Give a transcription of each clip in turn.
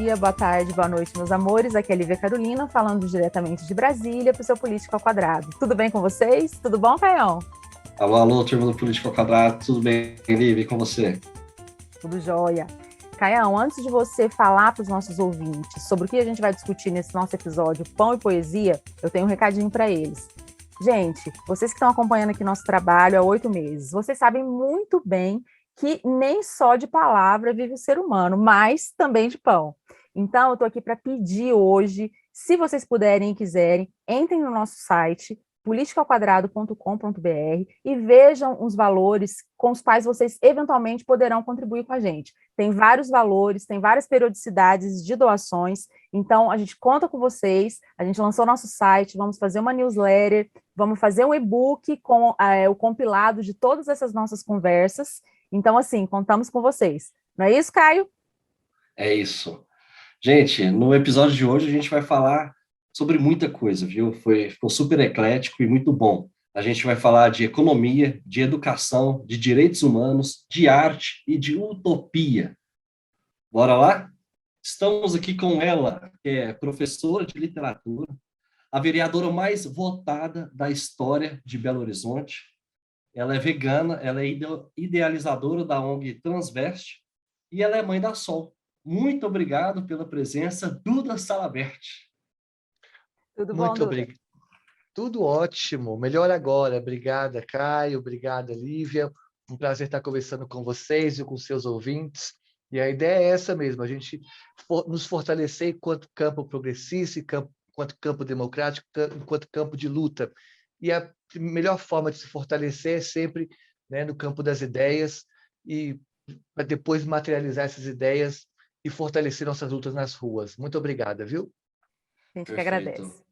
dia, boa tarde, boa noite, meus amores. Aqui é a Lívia Carolina, falando diretamente de Brasília para o seu Política ao Quadrado. Tudo bem com vocês? Tudo bom, Caião? Alô, alô, turma do Política ao Quadrado, tudo bem, Lívia, e com você? Tudo jóia. Caião, antes de você falar para os nossos ouvintes sobre o que a gente vai discutir nesse nosso episódio Pão e Poesia, eu tenho um recadinho para eles. Gente, vocês que estão acompanhando aqui nosso trabalho há 8 meses, vocês sabem muito bem que nem só de palavra vive o ser humano, mas também de pão. Então, eu estou aqui para pedir hoje, se vocês puderem e quiserem, entrem no nosso site, politicaoquadrado.com.br, e vejam os valores com os quais vocês eventualmente poderão contribuir com a gente. Tem vários valores, tem várias periodicidades de doações, então a gente conta com vocês, a gente lançou nosso site, vamos fazer uma newsletter, vamos fazer um e-book com o compilado de todas essas nossas conversas. Então, assim, contamos com vocês. Não é isso, Caio? É isso. Gente, no episódio de hoje a gente vai falar sobre muita coisa, viu? Ficou super eclético e muito bom. A gente vai falar de economia, de educação, de direitos humanos, de arte e de utopia. Bora lá? Estamos aqui com ela, que é professora de literatura, a vereadora mais votada da história de Belo Horizonte. Ela é vegana, ela é idealizadora da ONG Transveste e ela é mãe da Sol. Muito obrigado pela presença, Duda Salabert. Tudo bom, Muito Duda? obrigado. Tudo ótimo. Melhor agora. Obrigada, Caio. Obrigada, Lívia. Um prazer estar conversando com vocês e com seus ouvintes. E a ideia é essa mesmo, a gente nos fortalecer enquanto campo progressista, enquanto campo democrático, enquanto campo de luta. E a melhor forma de se fortalecer é sempre, né, no campo das ideias e para depois materializar essas ideias e fortalecer nossas lutas nas ruas. Muito obrigada, viu? A gente que Perfeito. agradece.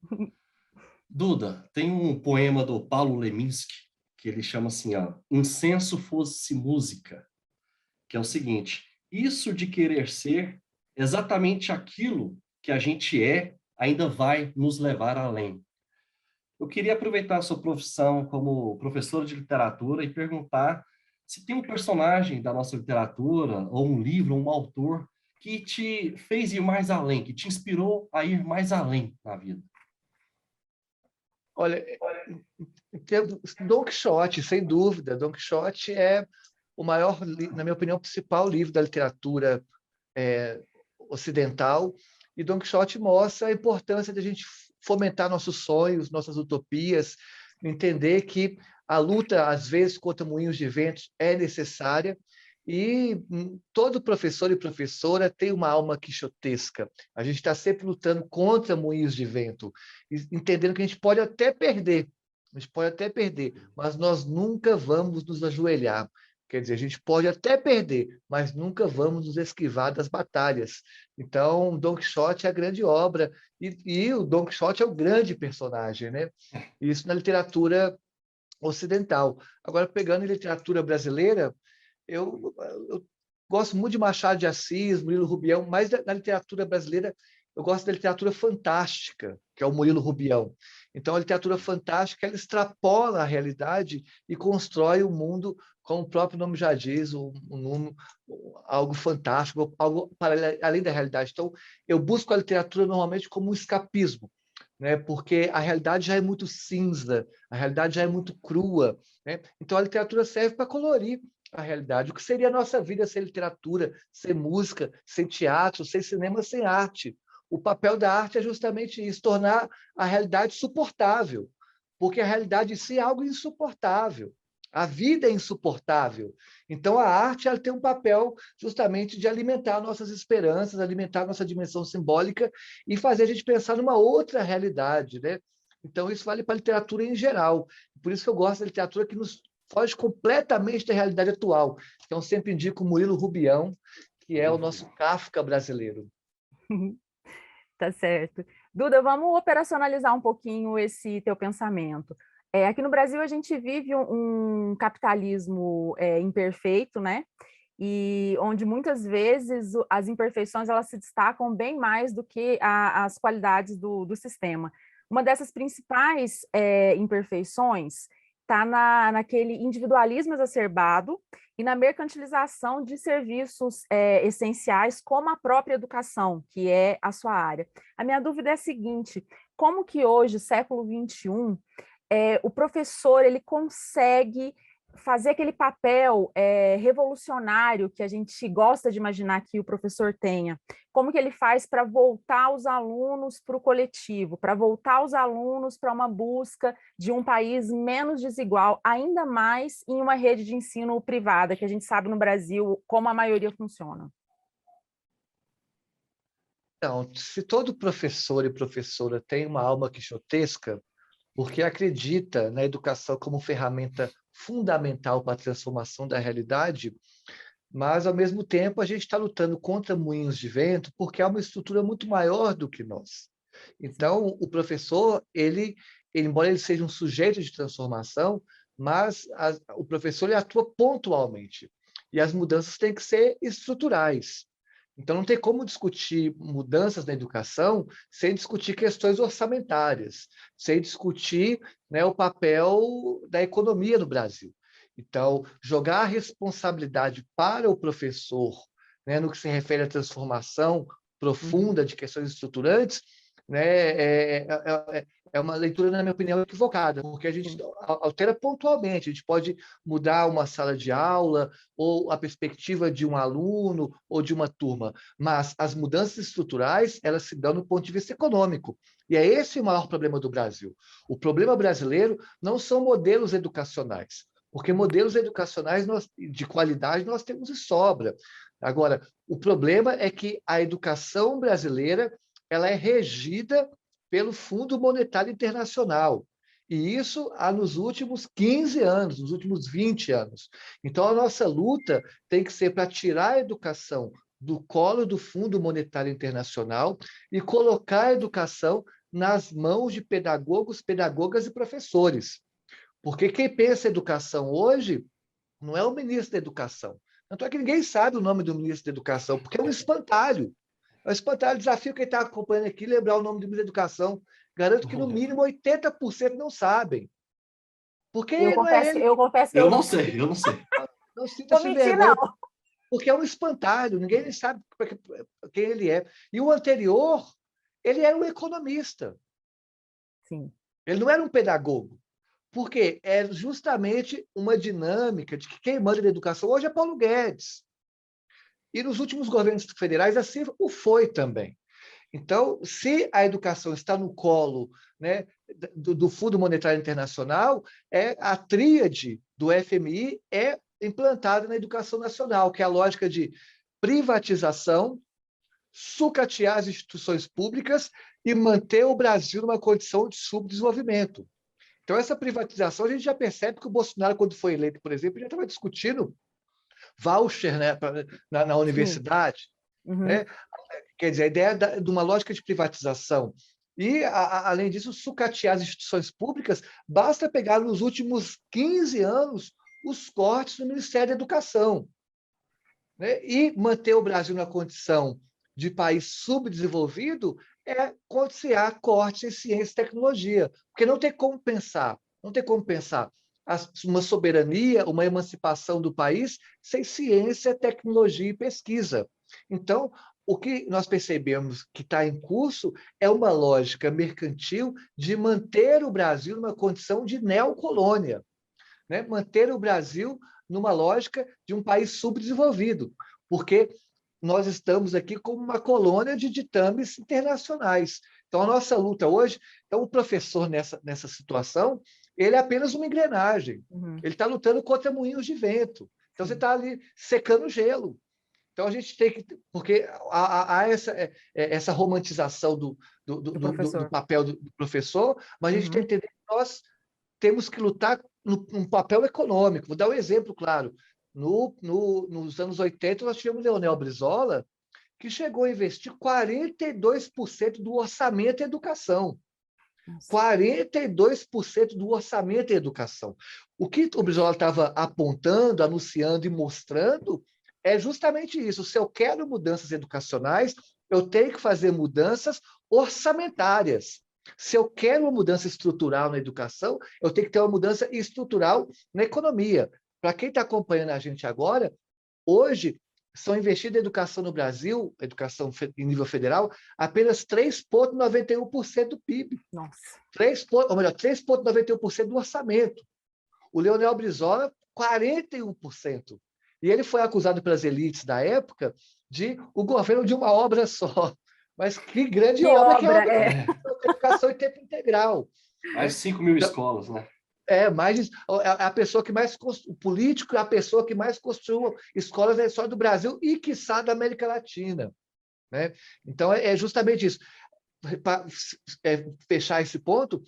Duda, tem um poema do Paulo Leminski que ele chama assim, ó, Incenso fosse música, que é o seguinte: isso de querer ser exatamente aquilo que a gente é ainda vai nos levar além. Eu queria aproveitar a sua profissão como professor de literatura e perguntar se tem um personagem da nossa literatura, ou um livro, ou um autor, que te fez ir mais além, que te inspirou a ir mais além na vida. Olha, Don Quixote, sem dúvida. Don Quixote é o maior, na minha opinião, principal livro da literatura ocidental. E Don Quixote mostra a importância de a gente fomentar nossos sonhos, nossas utopias, entender que a luta, às vezes, contra moinhos de vento é necessária. E todo professor e professora tem uma alma quixotesca. A gente está sempre lutando contra moinhos de vento, entendendo que a gente pode até perder, mas nós nunca vamos nos ajoelhar. Quer dizer, a gente pode até perder, mas nunca vamos nos esquivar das batalhas. Então, Don Quixote é a grande obra, e o Don Quixote é o grande personagem, né? Isso na literatura ocidental. Agora, pegando em literatura brasileira, eu gosto muito de Machado de Assis, Murilo Rubião, mas na literatura brasileira eu gosto da literatura fantástica, que é o Murilo Rubião. Então, a literatura fantástica ela extrapola a realidade e constrói o mundo, como o próprio nome já diz, algo fantástico, algo para além da realidade. Então, eu busco a literatura normalmente como um escapismo, né? Porque a realidade já é muito cinza, a realidade já é muito crua, né? Então, a literatura serve para colorir a realidade. O que seria a nossa vida sem literatura, sem música, sem teatro, sem cinema, sem arte? O papel da arte é justamente isso, tornar a realidade suportável, porque a realidade em si é algo insuportável. A vida é insuportável. Então, a arte ela tem um papel justamente de alimentar nossas esperanças, alimentar nossa dimensão simbólica e fazer a gente pensar numa outra realidade, né? Então, isso vale para a literatura em geral. Por isso que eu gosto da literatura que nos foge completamente da realidade atual. Então, sempre indico o Murilo Rubião, que é o nosso Kafka brasileiro. Tá certo. Duda, vamos operacionalizar um pouquinho esse teu pensamento. Aqui no Brasil, a gente vive um capitalismo imperfeito, né? E onde muitas vezes as imperfeições elas se destacam bem mais do que as qualidades do sistema. Uma dessas principais imperfeições está naquele individualismo exacerbado e na mercantilização de serviços essenciais, como a própria educação, que é a sua área. A minha dúvida é a seguinte: como que hoje, século XXI, o professor ele consegue fazer aquele papel revolucionário que a gente gosta de imaginar que o professor tenha? Como que ele faz para voltar os alunos para o coletivo, para voltar os alunos para uma busca de um país menos desigual, ainda mais em uma rede de ensino privada, que a gente sabe no Brasil como a maioria funciona? Então, se todo professor e professora tem uma alma quixotesca, porque acredita na educação como ferramenta fundamental para a transformação da realidade, mas, ao mesmo tempo, a gente está lutando contra moinhos de vento, porque há uma estrutura muito maior do que nós. Então, o professor, embora ele seja um sujeito de transformação, mas o professor ele atua pontualmente. E as mudanças têm que ser estruturais. Então, não tem como discutir mudanças na educação sem discutir questões orçamentárias, sem discutir, né, o papel da economia no Brasil. Então, jogar a responsabilidade para o professor, né, no que se refere à transformação profunda de questões estruturantes, né, é uma leitura, na minha opinião, equivocada, porque a gente altera pontualmente. A gente pode mudar uma sala de aula, ou a perspectiva de um aluno, ou de uma turma, mas as mudanças estruturais, elas se dão no ponto de vista econômico. E é esse o maior problema do Brasil. O problema brasileiro não são modelos educacionais, porque modelos educacionais de qualidade nós temos de sobra. Agora, o problema é que a educação brasileira ela é regida pelo Fundo Monetário Internacional. E isso há nos últimos 15 anos, nos últimos 20 anos. Então, a nossa luta tem que ser para tirar a educação do colo do Fundo Monetário Internacional e colocar a educação nas mãos de pedagogos, pedagogas e professores. Porque quem pensa em educação hoje não é o ministro da Educação. Tanto é que ninguém sabe o nome do ministro da Educação, porque é um espantalho. É um espantalho. Desafio quem está acompanhando aqui lembrar o nome do ministro da Educação. Garanto que, no mínimo, 80% não sabem. Porque não é ele. Eu confesso que Eu eu não não sei, eu não sei. Não sinta-se vou mentir, vergonha, não. porque é um espantalho. Ninguém sabe quem ele é. E o anterior, ele era um economista. Sim. Ele não era um pedagogo. Porque é justamente uma dinâmica de que quem manda na educação hoje é Paulo Guedes. E nos últimos governos federais assim o foi também. Então, se a educação está no colo, né, do Fundo Monetário Internacional, a tríade do FMI é implantada na educação nacional, que é a lógica de privatização, sucatear as instituições públicas e manter o Brasil numa condição de subdesenvolvimento. Então, essa privatização, a gente já percebe que o Bolsonaro, quando foi eleito, por exemplo, já estava discutindo voucher, né, na universidade. Uhum. Né? Quer dizer, a ideia de uma lógica de privatização. E, além disso, sucatear as instituições públicas, basta pegar nos últimos 15 anos os cortes no Ministério da Educação. Né? E manter o Brasil na condição de país subdesenvolvido é condiciar cortes em ciência e tecnologia, porque não tem como pensar, uma soberania, uma emancipação do país sem ciência, tecnologia e pesquisa. Então, o que nós percebemos que está em curso é uma lógica mercantil de manter o Brasil numa condição de neocolônia, né? Manter o Brasil numa lógica de um país subdesenvolvido, porque nós estamos aqui como uma colônia de ditames internacionais. Então, a nossa luta hoje, então, o professor nessa situação, ele é apenas uma engrenagem. Ele está lutando contra moinhos de vento. Então, você está ali secando gelo. Então, a gente tem que... Porque há essa romantização do papel do professor, mas a gente tem que entender que nós temos que lutar num papel econômico. Vou dar um exemplo claro. Nos anos 80, nós tivemos Leonel Brizola, que chegou a investir 42% do orçamento em educação. 42% do orçamento em educação. O que o Brizola estava apontando, anunciando e mostrando é justamente isso. Se eu quero mudanças educacionais, eu tenho que fazer mudanças orçamentárias. Se eu quero uma mudança estrutural na educação, eu tenho que ter uma mudança estrutural na economia. Para quem está acompanhando a gente agora, hoje são investidos em educação no Brasil, educação em nível federal, apenas 3,91% do PIB. Nossa. 3,91% do orçamento. O Leonel Brizola, 41%. E ele foi acusado pelas elites da época de o governo de uma obra só. Mas que grande obra que é a obra de educação em tempo integral. Mais 5 mil escolas, né? A pessoa que mais o político é a pessoa que mais construiu escolas na história do Brasil e, quiçá, da América Latina. Né? Então, é justamente isso. Para fechar esse ponto,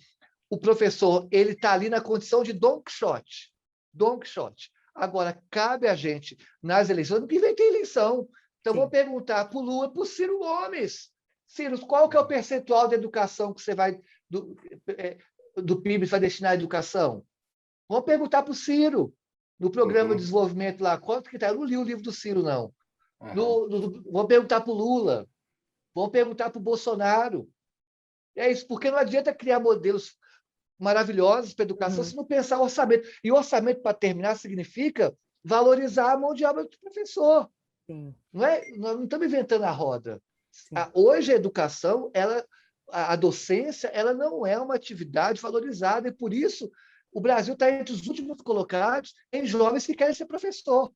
o professor ele está ali na condição de Don Quixote. Don Quixote. Agora, cabe a gente, nas eleições, no que vem ter eleição. Então, vou perguntar para o Lula, para o Ciro Gomes. Ciro, qual que é o percentual de educação que você vai... do PIB vai destinar à educação? Vamos perguntar para o Ciro, no programa de desenvolvimento lá, quanto que está? Eu não li o livro do Ciro, não. Vamos perguntar para o Lula, vamos perguntar para o Bolsonaro. É isso, porque não adianta criar modelos maravilhosos para a educação se não pensar orçamento. E orçamento, para terminar, significa valorizar a mão de obra do professor. Sim. Nós não estamos inventando a roda. Hoje a educação, a docência, ela não é uma atividade valorizada, e por isso o Brasil está entre os últimos colocados em jovens que querem ser professor.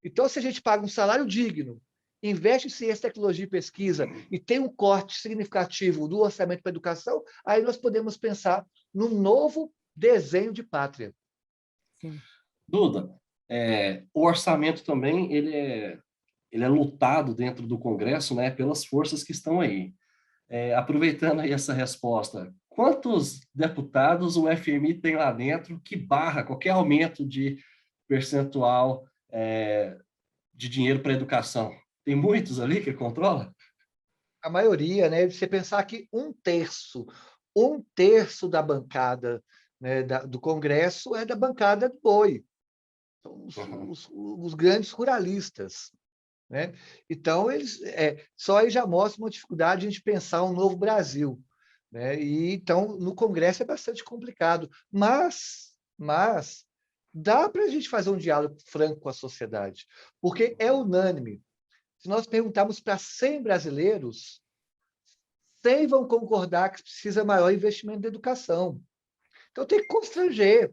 Então, se a gente paga um salário digno, investe em ciência, tecnologia e pesquisa e tem um corte significativo do orçamento para a educação, aí nós podemos pensar num novo desenho de pátria. Sim. Duda, o orçamento também ele é lutado dentro do Congresso, né, pelas forças que estão aí. Aproveitando aí essa resposta, quantos deputados o FMI tem lá dentro que barra qualquer aumento de percentual de dinheiro para a educação? Tem muitos ali que controla? A maioria, né? Você pensar que um terço da bancada, né, do Congresso é da bancada do boi. São os grandes ruralistas. Né? Então, só aí já mostra uma dificuldade de a gente pensar um novo Brasil. Né? E, então, no Congresso é bastante complicado. Mas dá para a gente fazer um diálogo franco com a sociedade, porque é unânime. Se nós perguntarmos para 100 brasileiros, 100 vão concordar que precisa maior investimento na educação. Então, tem que constranger.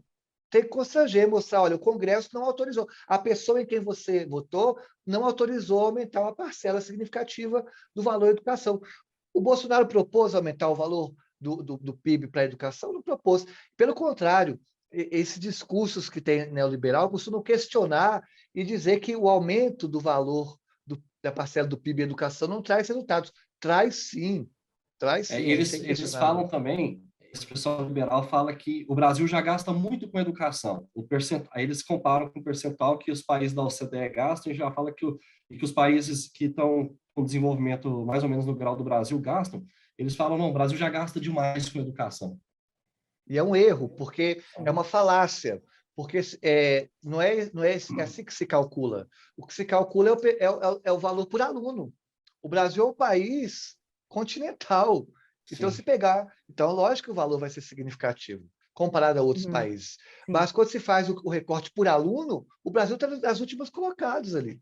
Mostrar, olha, o Congresso não autorizou. A pessoa em quem você votou não autorizou aumentar uma parcela significativa do valor da educação. O Bolsonaro propôs aumentar o valor do PIB para a educação? Não propôs. Pelo contrário, esses discursos que tem neoliberal costumam questionar e dizer que o aumento do valor da parcela do PIB em educação não traz resultados. Traz sim. Eles falam também, esse pessoal liberal fala que o Brasil já gasta muito com educação. Aí eles comparam com o percentual que os países da OCDE gastam e já fala que os países que estão com desenvolvimento mais ou menos no grau do Brasil gastam. Eles falam, não, o Brasil já gasta demais com educação. E é um erro, porque é uma falácia. Porque não é assim que se calcula. O que se calcula é o valor por aluno. O Brasil é um país continental. Então, se pegar... Então, lógico que o valor vai ser significativo, comparado a outros países. Sim. Mas, quando se faz o recorte por aluno, o Brasil está nas últimas colocadas ali.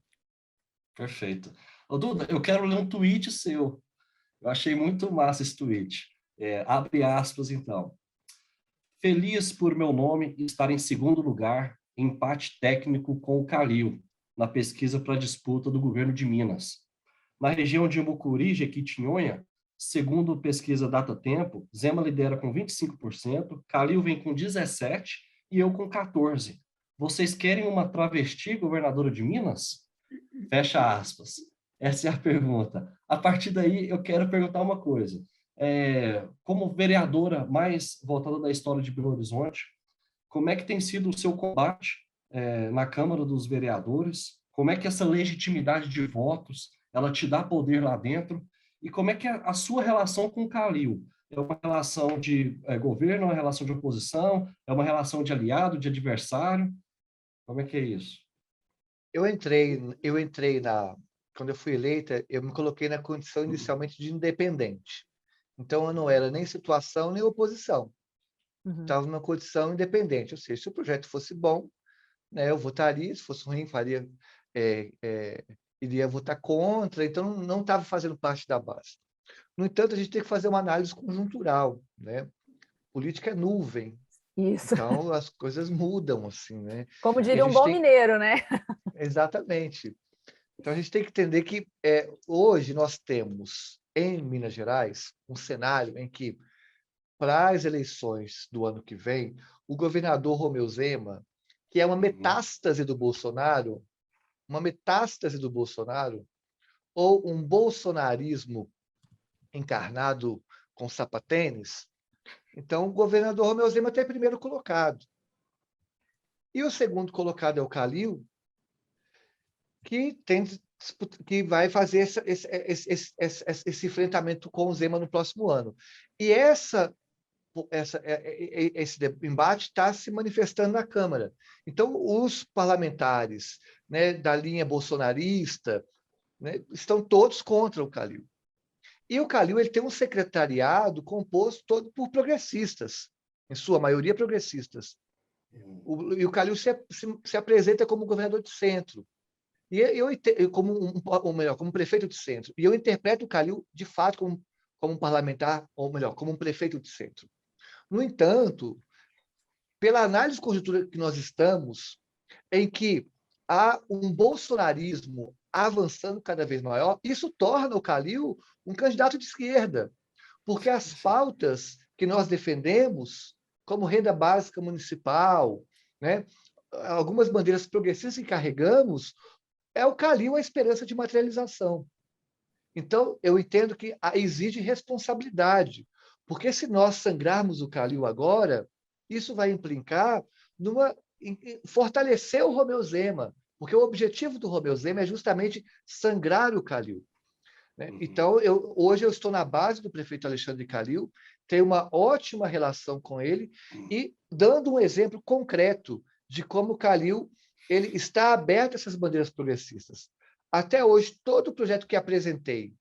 Perfeito. Ô, Duda, eu quero ler um tweet seu. Eu achei muito massa esse tweet. Abre aspas, então. Feliz por meu nome estar em segundo lugar, empate técnico com o Calil, na pesquisa para a disputa do governo de Minas. Na região de Mucuri, Jequitinhonha, segundo pesquisa Datatempo, Zema lidera com 25%, Calil vem com 17% e eu com 14%. Vocês querem uma travesti governadora de Minas? Fecha aspas. Essa é a pergunta. A partir daí, eu quero perguntar uma coisa. Como vereadora mais voltada da história de Belo Horizonte, como é que tem sido o seu combate na Câmara dos Vereadores? Como é que essa legitimidade de votos ela te dá poder lá dentro? E como é que é a sua relação com o Calil? É uma relação de governo, é uma relação de oposição, é uma relação de aliado, de adversário? Como é que é isso? Quando eu fui eleita, eu me coloquei na condição inicialmente de independente. Então, eu não era nem situação nem oposição. Uhum. Estava numa condição independente. Ou seja, se o projeto fosse bom, né, eu votaria, se fosse ruim, é, é, iria votar contra. Então, não estava fazendo parte da base. No entanto, a gente tem que fazer uma análise conjuntural, né? Política é nuvem, Isso. então as coisas mudam, assim, né? Como E a diria um gente bom tem... mineiro, né? Exatamente. Então, a gente tem que entender que hoje nós temos, em Minas Gerais, um cenário em que, para as eleições do ano que vem, o governador Romeu Zema, que é uma metástase do Bolsonaro, ou um bolsonarismo encarnado com sapatênis, então o governador Romeu Zema está em primeiro colocado. E o segundo colocado é o Calil, que vai fazer esse enfrentamento com o Zema no próximo ano. E esse embate está se manifestando na Câmara. Então, os parlamentares, né, da linha bolsonarista, né, estão todos contra o Calil. E o Calil ele tem um secretariado composto todo por progressistas, em sua maioria progressistas. E o Calil se apresenta como governador de centro. E ou melhor, como prefeito de centro. E eu interpreto o Calil, de fato, como um parlamentar, ou melhor, como um prefeito de centro. No entanto, pela análise conjuntura que nós estamos, em que há um bolsonarismo avançando cada vez maior, isso torna o Calil um candidato de esquerda, porque as pautas que nós defendemos, como renda básica municipal, né, algumas bandeiras progressistas que carregamos, é o Calil a esperança de materialização. Então, eu entendo que exige responsabilidade, porque se nós sangrarmos o Calil agora, isso vai implicar em fortalecer o Romeu Zema, porque o objetivo do Romeu Zema é justamente sangrar o Calil. Né? Então, hoje eu estou na base do prefeito Alexandre Calil, tenho uma ótima relação com ele e dando um exemplo concreto de como o Calil ele está aberto a essas bandeiras progressistas. Até hoje, todo o projeto que apresentei,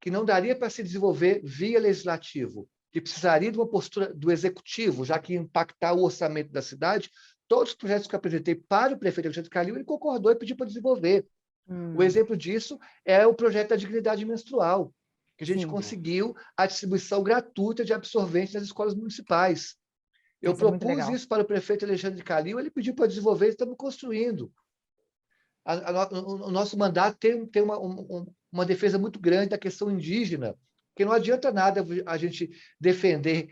que não daria para se desenvolver via legislativo, que precisaria de uma postura do executivo, já que ia impactar o orçamento da cidade, todos os projetos que eu apresentei para o prefeito Alexandre Calil, ele concordou e pediu para desenvolver. O exemplo disso é o projeto da dignidade menstrual, que a gente conseguiu a distribuição gratuita de absorventes nas escolas municipais. Eu propus isso para o prefeito Alexandre Calil, ele pediu para desenvolver, estamos construindo. O nosso mandato tem uma defesa muito grande da questão indígena, porque não adianta nada a gente defender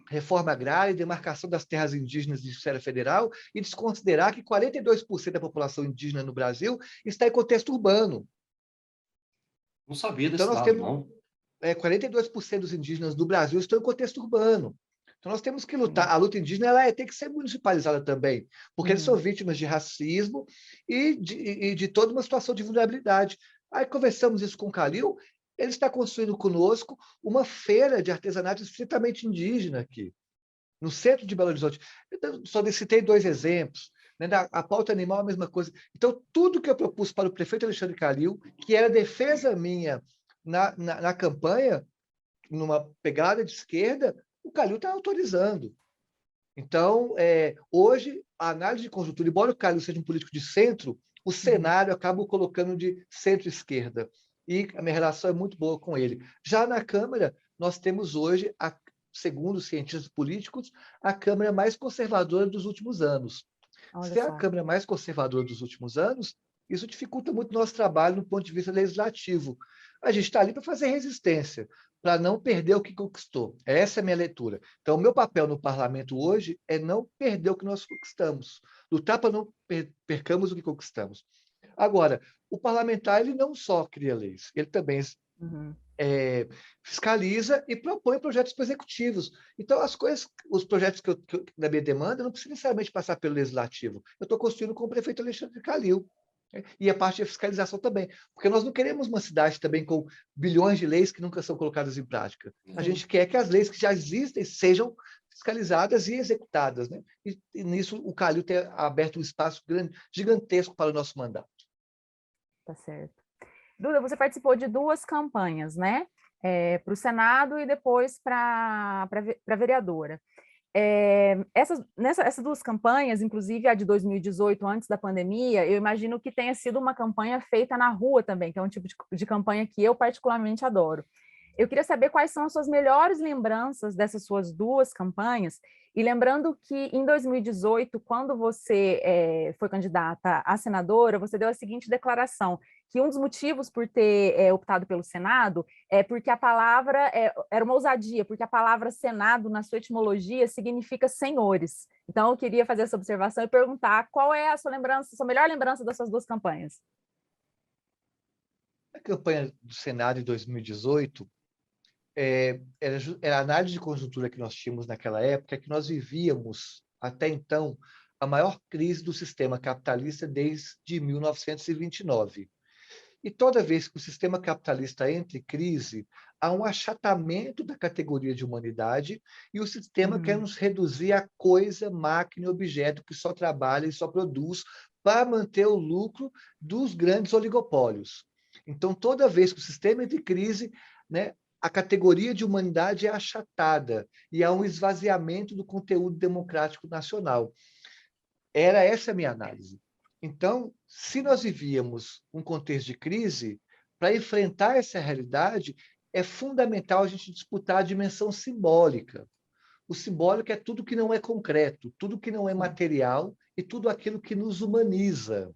reforma agrária e demarcação das terras indígenas de esfera federal e desconsiderar que 42% da população indígena no Brasil está em contexto urbano. Não sabia Então, desse nós dado, temos não. 42% dos indígenas do Brasil estão em contexto urbano. Então, nós temos que lutar. A luta indígena tem que ser municipalizada também, porque eles são vítimas de racismo e de toda uma situação de vulnerabilidade. Aí conversamos isso com o Calil, ele está construindo conosco uma feira de artesanato estritamente indígena aqui, no centro de Belo Horizonte. Eu só citei 2 exemplos. Né? A pauta animal é a mesma coisa. Então, tudo que eu propus para o prefeito Alexandre Calil, que era defesa minha na campanha, numa pegada de esquerda, o Calil está autorizando. Então, hoje, a análise de conjuntura, embora o Calil seja um político de centro, o cenário acaba o colocando de centro-esquerda. E a minha relação é muito boa com ele. Já na Câmara, nós temos hoje, segundo os cientistas políticos, a Câmara mais conservadora dos últimos anos. Se é a Câmara mais conservadora dos últimos anos, isso dificulta muito o nosso trabalho no ponto de vista legislativo. A gente está ali para fazer resistência, para não perder o que conquistou. Essa é a minha leitura. Então, o meu papel no parlamento hoje é não perder o que nós conquistamos, lutar para não percamos o que conquistamos. Agora, o parlamentar ele não só cria leis, ele também fiscaliza e propõe projetos para executivos. Então, os projetos da minha demanda não precisam necessariamente passar pelo legislativo. Eu estou construindo com o prefeito Alexandre Calil. E a parte de fiscalização também. Porque nós não queremos uma cidade também com bilhões de leis que nunca são colocadas em prática. A gente quer que as leis que já existem sejam fiscalizadas e executadas. Né? E nisso o Calil tem aberto um espaço gigantesco para o nosso mandato. Tá certo. Duda, você participou de 2 campanhas, né? para o Senado e depois para vereadora. Essas duas campanhas, inclusive a de 2018, antes da pandemia, eu imagino que tenha sido uma campanha feita na rua também, que é um tipo de campanha que eu particularmente adoro. Eu queria saber quais são as suas melhores lembranças dessas suas duas campanhas, e lembrando que em 2018, quando você foi candidata a senadora, você deu a seguinte declaração, que um dos motivos por ter optado pelo Senado é porque a palavra era uma ousadia, porque a palavra Senado, na sua etimologia, significa senhores. Então, eu queria fazer essa observação e perguntar qual é a sua lembrança, a sua melhor lembrança dessas duas campanhas. A campanha do Senado em 2018 era a análise de conjuntura que nós tínhamos naquela época, que nós vivíamos, até então, a maior crise do sistema capitalista desde 1929. E toda vez que o sistema capitalista entra em crise, há um achatamento da categoria de humanidade e o sistema quer nos reduzir a coisa, máquina e objeto que só trabalha e só produz para manter o lucro dos grandes oligopólios. Então, toda vez que o sistema entra em crise, né, a categoria de humanidade é achatada e há um esvaziamento do conteúdo democrático nacional. Era essa a minha análise. Então, se nós vivíamos um contexto de crise, para enfrentar essa realidade, é fundamental a gente disputar a dimensão simbólica. O simbólico é tudo que não é concreto, tudo que não é material e tudo aquilo que nos humaniza.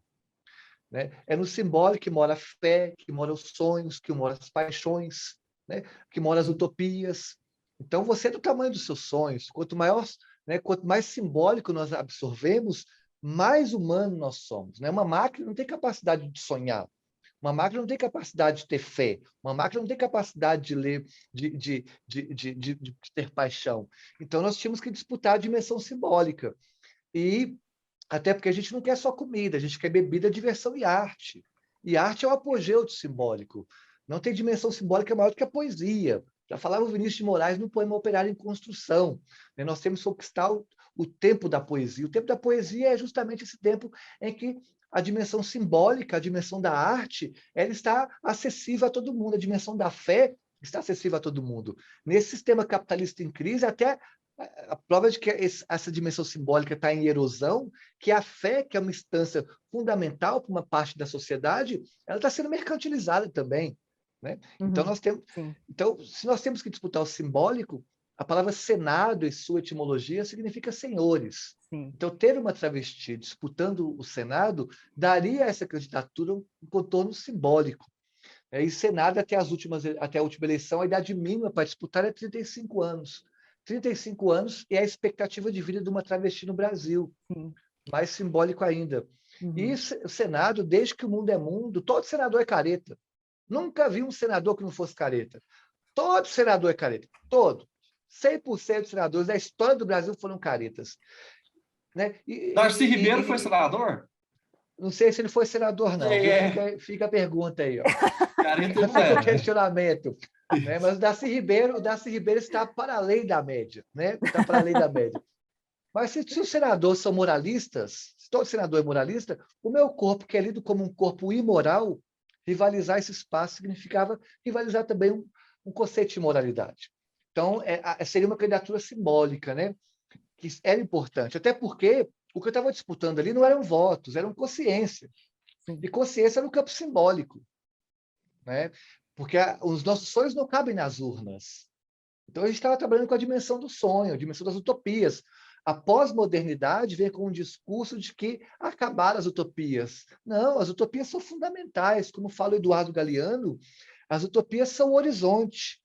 Né? É no simbólico que mora a fé, que mora os sonhos, que mora as paixões, né? Que mora as utopias. Então, você é do tamanho dos seus sonhos. Quanto maior, né? Quanto mais simbólico nós absorvemos, mais humano nós somos. Né? Uma máquina não tem capacidade de sonhar. Uma máquina não tem capacidade de ter fé. Uma máquina não tem capacidade de ler, de ter paixão. Então, nós tínhamos que disputar a dimensão simbólica. E até porque a gente não quer só comida, a gente quer bebida, diversão e arte. E arte é o apogeu do simbólico. Não tem dimensão simbólica maior do que a poesia. Já falava o Vinícius de Moraes no poema Operário em Construção. Nós temos que conquistar o tempo da poesia. O tempo da poesia é justamente esse tempo em que a dimensão simbólica, a dimensão da arte, ela está acessível a todo mundo. A dimensão da fé está acessível a todo mundo. Nesse sistema capitalista em crise, até a prova de que essa dimensão simbólica está em erosão, que a fé, que é uma instância fundamental para uma parte da sociedade, ela está sendo mercantilizada também. Né? Então, se nós temos que disputar o simbólico, a palavra Senado, em sua etimologia, significa senhores. Sim. Então, ter uma travesti disputando o Senado daria a essa candidatura um contorno simbólico. E Senado, até a última eleição, a idade mínima para disputar é 35 anos. 35 anos é a expectativa de vida de uma travesti no Brasil. Sim. Mais simbólico ainda. E o Senado, desde que o mundo é mundo, todo senador é careta. Nunca vi um senador que não fosse careta. Todo senador é careta. Todo. 100% dos senadores da história do Brasil foram caretas. Né? Darcy Ribeiro foi senador? Não sei se ele foi senador, não. Fica a pergunta aí. Ó. Careta fica o questionamento. Né? Mas o Darcy Ribeiro está para além da média. Né? Está para além da média. Mas se os senadores são moralistas, se todo senador é moralista, o meu corpo, que é lido como um corpo imoral, rivalizar esse espaço significava rivalizar também um conceito de moralidade. Então, seria uma candidatura simbólica, né? Que era importante. Até porque o que eu estava disputando ali não eram votos, eram consciência. E consciência no campo simbólico. Né? Porque os nossos sonhos não cabem nas urnas. Então, a gente estava trabalhando com a dimensão do sonho, a dimensão das utopias. A pós-modernidade vem com um discurso de que acabaram as utopias. Não, as utopias são fundamentais. Como fala o Eduardo Galeano, as utopias são o horizonte.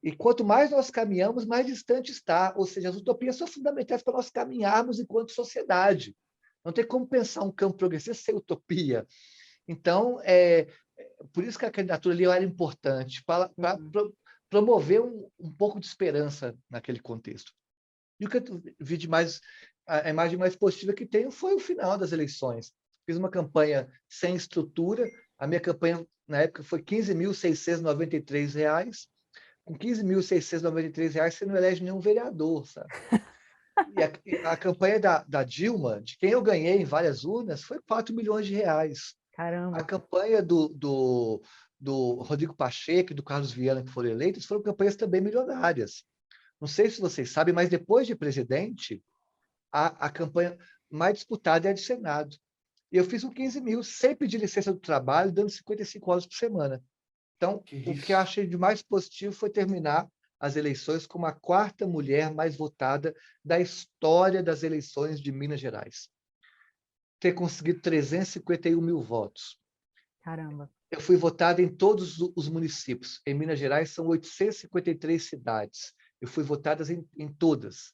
E quanto mais nós caminhamos, mais distante está. Ou seja, as utopias são fundamentais para nós caminharmos enquanto sociedade. Não tem como pensar um campo progressista sem utopia. Então, por isso que a candidatura ali era importante, para promover um pouco de esperança naquele contexto. E o que eu vi de mais, a imagem mais positiva que tenho foi o final das eleições. Fiz uma campanha sem estrutura, a minha campanha na época foi R$ 15.693. Com R$ 15.693 você não elege nenhum vereador, sabe? E a campanha da Dilma, de quem eu ganhei em várias urnas, foi R$ 4 milhões. Caramba. A campanha do Rodrigo Pacheco e do Carlos Viana, que foram eleitos, foram campanhas também milionárias. Não sei se vocês sabem, mas depois de presidente, a campanha mais disputada é a de Senado. E eu fiz um 15 mil, sem pedir licença do trabalho, dando 55 horas por semana. Então, o que eu achei de mais positivo foi terminar as eleições como a quarta mulher mais votada da história das eleições de Minas Gerais. Ter conseguido 351 mil votos. Caramba. Eu fui votada em todos os municípios. Em Minas Gerais, são 853 cidades. Eu fui votada em todas.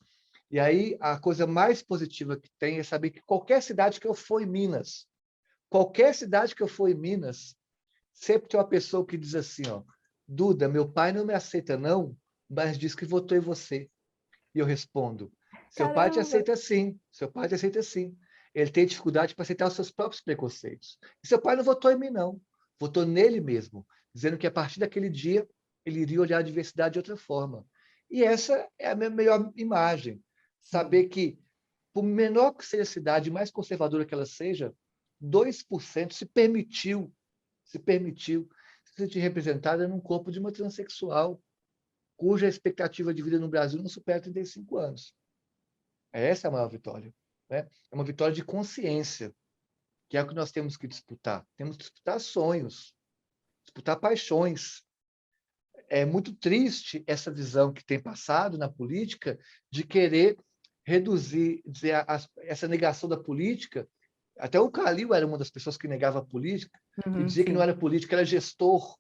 E aí, a coisa mais positiva que tem é saber que qualquer cidade que eu for em Minas, sempre tem uma pessoa que diz assim, ó, Duda, meu pai não me aceita não, mas diz que votou em você. E eu respondo, seu pai te aceita sim, seu pai te aceita sim. Ele tem dificuldade para aceitar os seus próprios preconceitos. E seu pai não votou em mim, não. Votou nele mesmo, dizendo que a partir daquele dia ele iria olhar a diversidade de outra forma. E essa é a minha melhor imagem. Saber que, por menor que seja a cidade, mais conservadora que ela seja, 2% se permitiu se sentir representada num corpo de uma transexual, cuja expectativa de vida no Brasil não supera 35 anos. Essa é a maior vitória. Né? É uma vitória de consciência, que é o que nós temos que disputar. Temos que disputar sonhos, disputar paixões. É muito triste essa visão que tem passado na política de querer reduzir, essa negação da política. Até o Calil era uma das pessoas que negava a política, que dizia que não era político, era gestor.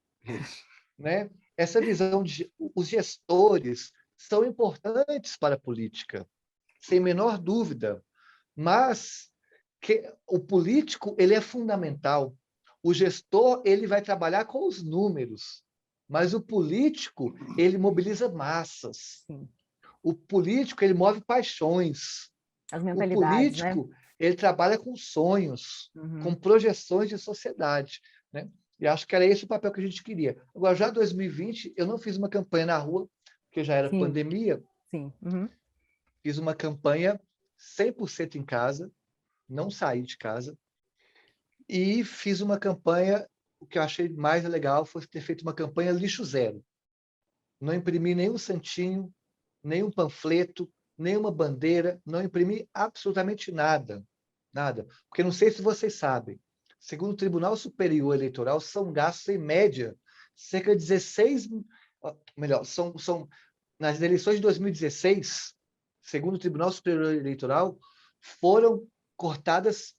Né? Essa visão de os gestores são importantes para a política, sem menor dúvida, mas que o político ele é fundamental. O gestor ele vai trabalhar com os números, mas o político ele mobiliza massas. Sim. O político ele move paixões. As O mentalidades, político né? ele trabalha com sonhos, com projeções de sociedade, né? E acho que era esse o papel que a gente queria. Agora, já em 2020, eu não fiz uma campanha na rua, porque já era pandemia. Sim. Fiz uma campanha 100% em casa, não saí de casa. E fiz uma campanha, o que eu achei mais legal foi ter feito uma campanha lixo zero. Não imprimi nenhum santinho, nenhum panfleto, nenhuma bandeira, não imprimi absolutamente nada. Nada. Porque não sei se vocês sabem, segundo o Tribunal Superior Eleitoral, são gastos, em média, cerca de 16... Melhor, nas eleições de 2016, segundo o Tribunal Superior Eleitoral, foram cortadas,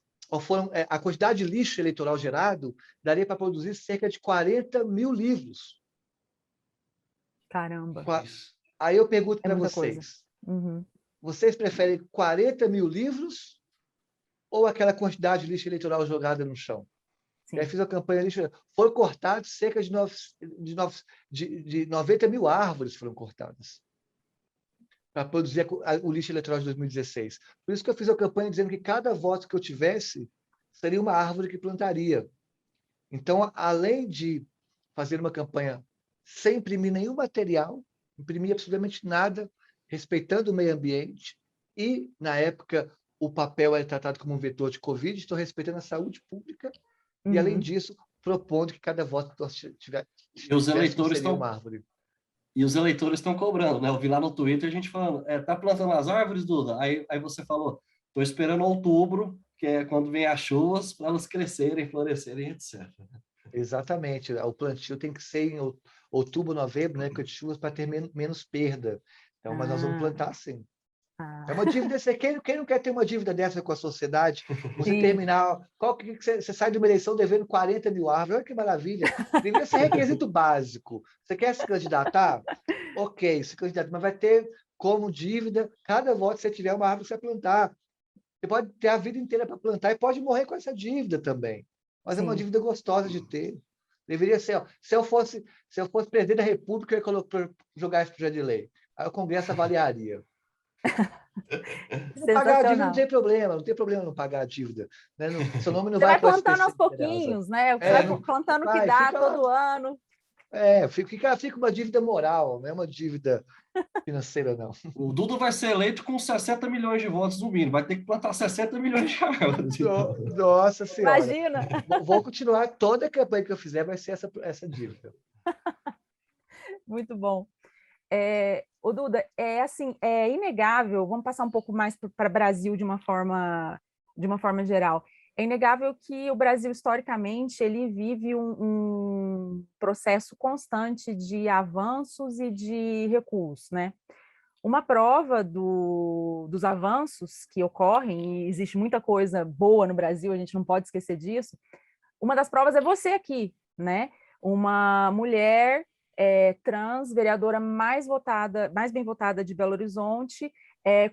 a quantidade de lixo eleitoral gerado daria para produzir cerca de 40 mil livros. Caramba. Aí eu pergunto para vocês, vocês preferem 40 mil livros ou aquela quantidade de lixo eleitoral jogada no chão? Sim. Aí fiz a campanha de lixo. Foram cortados cerca de 90 mil árvores foram cortadas para produzir o lixo eleitoral de 2016. Por isso que eu fiz a campanha dizendo que cada voto que eu tivesse seria uma árvore que plantaria. Então, além de fazer uma campanha sem imprimir nenhum material, imprimir absolutamente nada, respeitando o meio ambiente, e, na época, o papel era tratado como um vetor de Covid, estou respeitando a saúde pública, e, além disso, propondo que cada voto que nós tivesse seria uma árvore. E os eleitores estão cobrando, né? Eu vi lá no Twitter a gente falando, tá plantando as árvores, Duda? Aí você falou, estou esperando outubro, que é quando vem as chuvas, para elas crescerem, florescerem, etc. Exatamente. O plantio tem que ser em outubro, novembro, né? Com chuvas para ter menos perda. Então, mas nós vamos plantar sim. É uma dívida. Quem não quer ter uma dívida dessa com a sociedade? Você terminar. Você sai de uma eleição devendo 40 mil árvores. Olha que maravilha. Deveria ser requisito básico. Você quer se candidatar? Ok, se candidata, mas vai ter como dívida. Cada voto que você tiver, uma árvore que você vai plantar. Você pode ter a vida inteira para plantar e pode morrer com essa dívida também. Mas é uma dívida gostosa de ter. Deveria ser. Ó, se eu fosse presidente da República, eu ia jogar esse projeto de lei. Aí o Congresso avaliaria. Pagar a dívida não tem problema não pagar a dívida. Né? Seu nome não vai para o plantando aos pouquinhos, né? Você vai plantando o que dá todo ano. Fica uma dívida moral, não é uma dívida financeira, não. O Duda vai ser eleito com 60 milhões de votos no mínimo, vai ter que plantar 60 milhões de árvores. Então. Nossa Senhora. Imagina! Vou continuar, toda a campanha que eu fizer vai ser essa dívida. Muito bom. O Duda, assim, é inegável, vamos passar um pouco mais para o Brasil de uma forma geral. É inegável que o Brasil, historicamente, ele vive um processo constante de avanços e de recuos, né? Uma prova dos avanços que ocorrem, e existe muita coisa boa no Brasil, a gente não pode esquecer disso, uma das provas é você aqui, né? Uma mulher trans, vereadora mais bem votada de Belo Horizonte,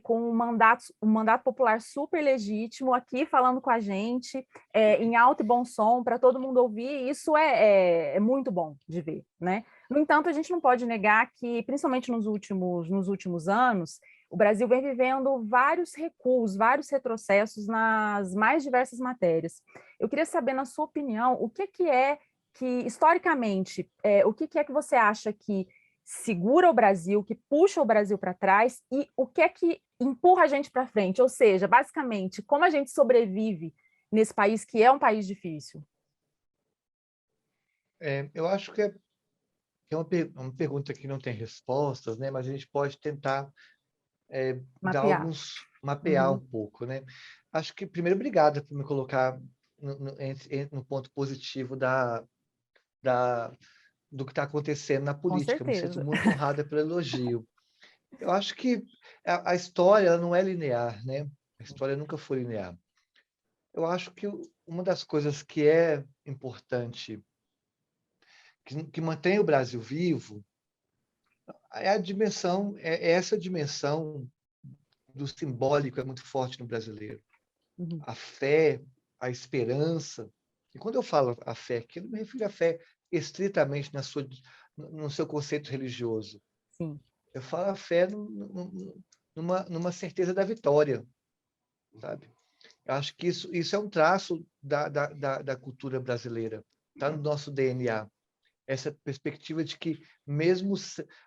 com um mandato popular super legítimo, aqui falando com a gente, em alto e bom som, para todo mundo ouvir, isso é muito bom de ver, né? No entanto, a gente não pode negar que, principalmente nos últimos anos, o Brasil vem vivendo vários recuos, vários retrocessos nas mais diversas matérias. Eu queria saber, na sua opinião, o que é que, historicamente, o que é que você acha que segura o Brasil, que puxa o Brasil para trás, e o que é que empurra a gente para frente? Ou seja, basicamente, como a gente sobrevive nesse país que é um país difícil? Eu acho que é uma pergunta que não tem respostas, né? Mas a gente pode tentar Mapear. mapear um pouco, né? Acho que, primeiro, obrigado por me colocar no ponto positivo do que está acontecendo na Com política. Eu me sinto certeza. muito honrada pelo elogio. Eu acho que a história ela não é linear, né? A história nunca foi linear. Eu acho que uma das coisas que é importante, que mantém o Brasil vivo, essa dimensão do simbólico é muito forte no brasileiro. Uhum. A fé, a esperança. E quando eu falo a fé aqui, eu não me refiro à fé estritamente no seu conceito religioso. Sim. Eu falo a fé numa certeza da vitória, sabe? Eu acho que isso é um traço da cultura brasileira, está no nosso DNA. Essa perspectiva de que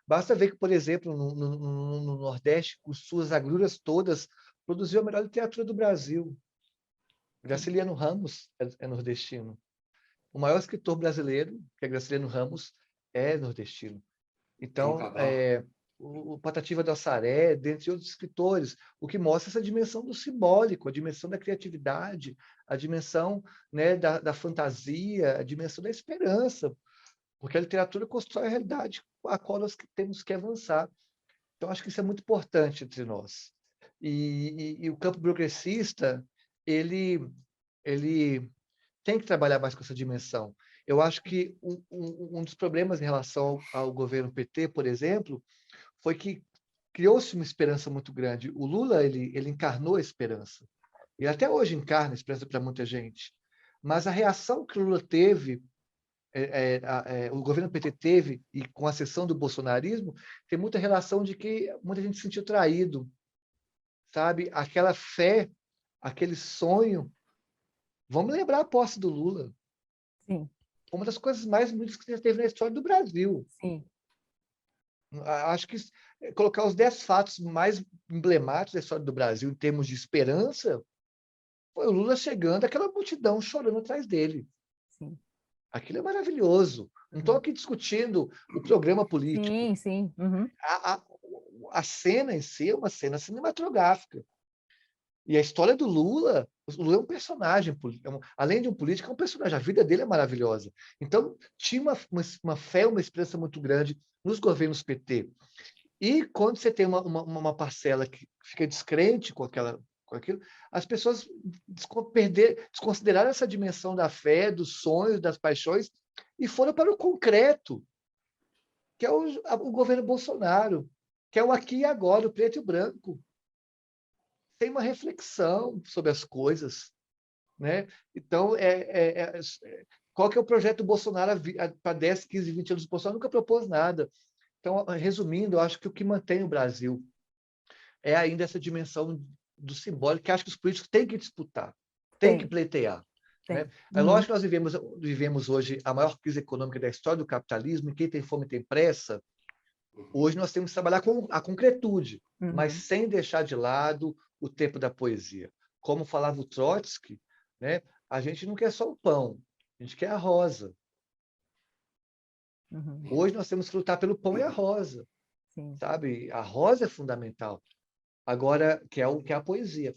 basta ver que, por exemplo, no Nordeste, com suas agruras todas, produziu a melhor literatura do Brasil. Graciliano Ramos é nordestino. O maior escritor brasileiro, que é Graciliano Ramos, é nordestino. João Então, Cabral. o Patativa do Assaré, dentre outros escritores, o que mostra essa dimensão do simbólico, a dimensão da criatividade, a dimensão, né, da fantasia, a dimensão da esperança, porque a literatura constrói a realidade com a qual nós temos que avançar. Então, acho que isso é muito importante entre nós. E o campo progressista, ele tem que trabalhar mais com essa dimensão. Eu acho que um dos problemas em relação ao governo PT, por exemplo, foi que criou-se uma esperança muito grande. O Lula, ele encarnou a esperança. Ele até hoje encarna a esperança para muita gente. Mas a reação que o Lula teve, o governo PT teve, e com a ascensão do bolsonarismo, tem muita relação de que muita gente se sentiu traído, sabe? Aquela fé, aquele sonho. Vamos lembrar a posse do Lula. Sim. Uma das coisas mais bonitas que já teve na história do Brasil. Sim. Acho que colocar os 10 fatos mais emblemáticos da história do Brasil em termos de esperança foi o Lula chegando, aquela multidão chorando atrás dele. Sim. Aquilo é maravilhoso. Não estou aqui discutindo o programa político. Sim, sim. Uhum. A cena em si é uma cena cinematográfica. E a história do Lula, o Lula é um personagem, além de um político, é um personagem. A vida dele é maravilhosa. Então, tinha uma fé, uma esperança muito grande nos governos PT. E quando você tem uma parcela que fica descrente com aquilo, as pessoas desconsideraram essa dimensão da fé, dos sonhos, das paixões, e foram para o concreto, que é o governo Bolsonaro, que é o aqui e agora, o preto e o branco. Tem uma reflexão sobre as coisas, né? Então, qual que é o projeto do Bolsonaro para 10, 15, 20 anos? O Bolsonaro nunca propôs nada. Então, resumindo, eu acho que o que mantém o Brasil é ainda essa dimensão do simbólico, que acho que os políticos têm que disputar, têm que pleitear. Né? É lógico que nós vivemos hoje a maior crise econômica da história do capitalismo, e quem tem fome tem pressa. Hoje nós temos que trabalhar com a concretude, mas sem deixar de lado o tempo da poesia. Como falava o Trotsky, né? A gente não quer só o pão, a gente quer a rosa. Hoje nós temos que lutar pelo pão e a rosa. Sim. Sabe? A rosa é fundamental. Agora, que é a poesia.